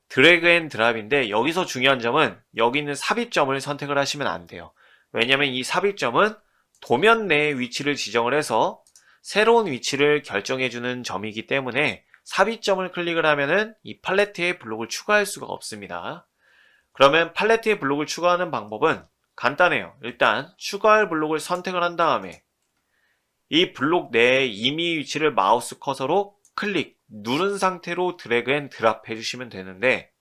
드래그 앤 드랍인데, 여기서 중요한 점은 여기 있는 삽입점을 선택을 하시면 안 돼요. 왜냐면 이 삽입점은 도면 내의 위치를 지정을 해서 새로운 위치를 결정해주는 점이기 때문에 삽입점을 클릭을 하면은 이 팔레트에 블록을 추가할 수가 없습니다. 그러면 팔레트에 블록을 추가하는 방법은 간단해요. 일단 추가할 블록을 선택을 한 다음에 이 블록 내의 임의 위치를 마우스 커서로 클릭, 누른 상태로 드래그 앤 드랍 해주시면 되는데,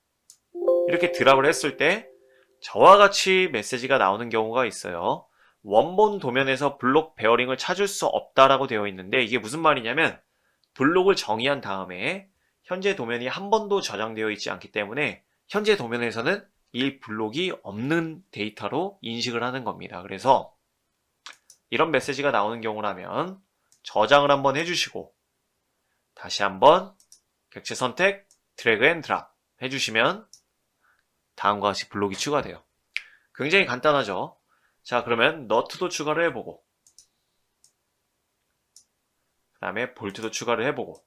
이렇게 드랍을 했을 때 저와 같이 메시지가 나오는 경우가 있어요. 원본 도면에서 블록 베어링을 찾을 수 없다라고 되어 있는데, 이게 무슨 말이냐면 블록을 정의한 다음에 현재 도면이 한 번도 저장되어 있지 않기 때문에 현재 도면에서는 이 블록이 없는 데이터로 인식을 하는 겁니다. 그래서 이런 메시지가 나오는 경우라면 저장을 한번 해주시고 다시 한번 객체 선택, 드래그 앤 드랍 해주시면 다음과 같이 블록이 추가돼요. 굉장히 간단하죠? 자, 그러면 너트도 추가를 해보고, 그 다음에 볼트도 추가를 해보고,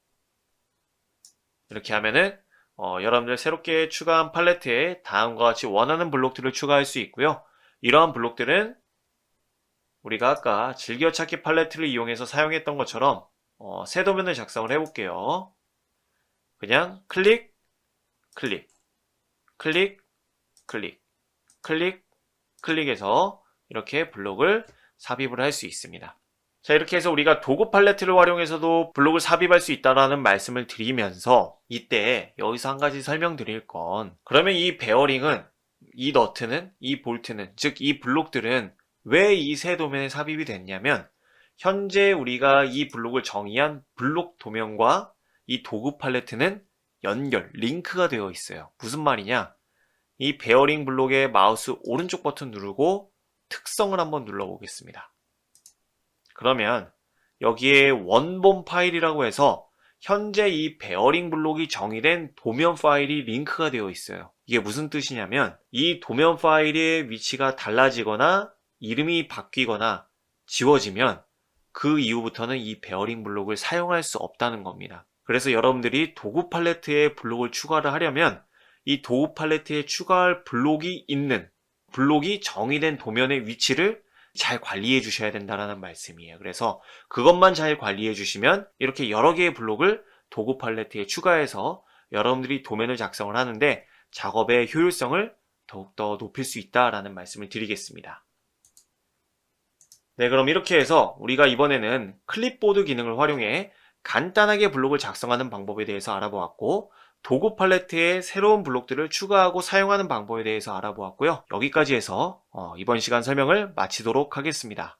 이렇게 하면은 여러분들 새롭게 추가한 팔레트에 다음과 같이 원하는 블록들을 추가할 수 있고요. 이러한 블록들은 우리가 아까 즐겨찾기 팔레트를 이용해서 사용했던 것처럼 새 도면을 작성을 해볼게요. 그냥 클릭, 클릭, 클릭, 클릭, 클릭, 클릭해서 이렇게 블록을 삽입을 할 수 있습니다. 자, 이렇게 해서 우리가 도구 팔레트를 활용해서도 블록을 삽입할 수 있다는 말씀을 드리면서, 이때 여기서 한 가지 설명드릴 건, 그러면 이 베어링은, 이 너트는, 이 볼트는, 즉 이 블록들은 왜 이 새 도면에 삽입이 됐냐면, 현재 우리가 이 블록을 정의한 블록 도면과 이 도구 팔레트는 연결, 링크가 되어 있어요. 무슨 말이냐? 이 베어링 블록의 마우스 오른쪽 버튼 누르고 특성을 한번 눌러보겠습니다. 그러면 여기에 원본 파일이라고 해서 현재 이 베어링 블록이 정의된 도면 파일이 링크가 되어 있어요. 이게 무슨 뜻이냐면 이 도면 파일의 위치가 달라지거나 이름이 바뀌거나 지워지면 그 이후부터는 이 베어링 블록을 사용할 수 없다는 겁니다. 그래서 여러분들이 도구 팔레트에 블록을 추가를 하려면 이 도구 팔레트에 추가할 블록이 있는, 블록이 정의된 도면의 위치를 잘 관리해 주셔야 된다는 말씀이에요. 그래서 그것만 잘 관리해 주시면 이렇게 여러 개의 블록을 도구 팔레트에 추가해서 여러분들이 도면을 작성을 하는데 작업의 효율성을 더욱더 높일 수 있다라는 말씀을 드리겠습니다. 네, 그럼 이렇게 해서 우리가 이번에는 클립보드 기능을 활용해 간단하게 블록을 작성하는 방법에 대해서 알아보았고, 도구 팔레트에 새로운 블록들을 추가하고 사용하는 방법에 대해서 알아보았고요. 여기까지 해서 이번 시간 설명을 마치도록 하겠습니다.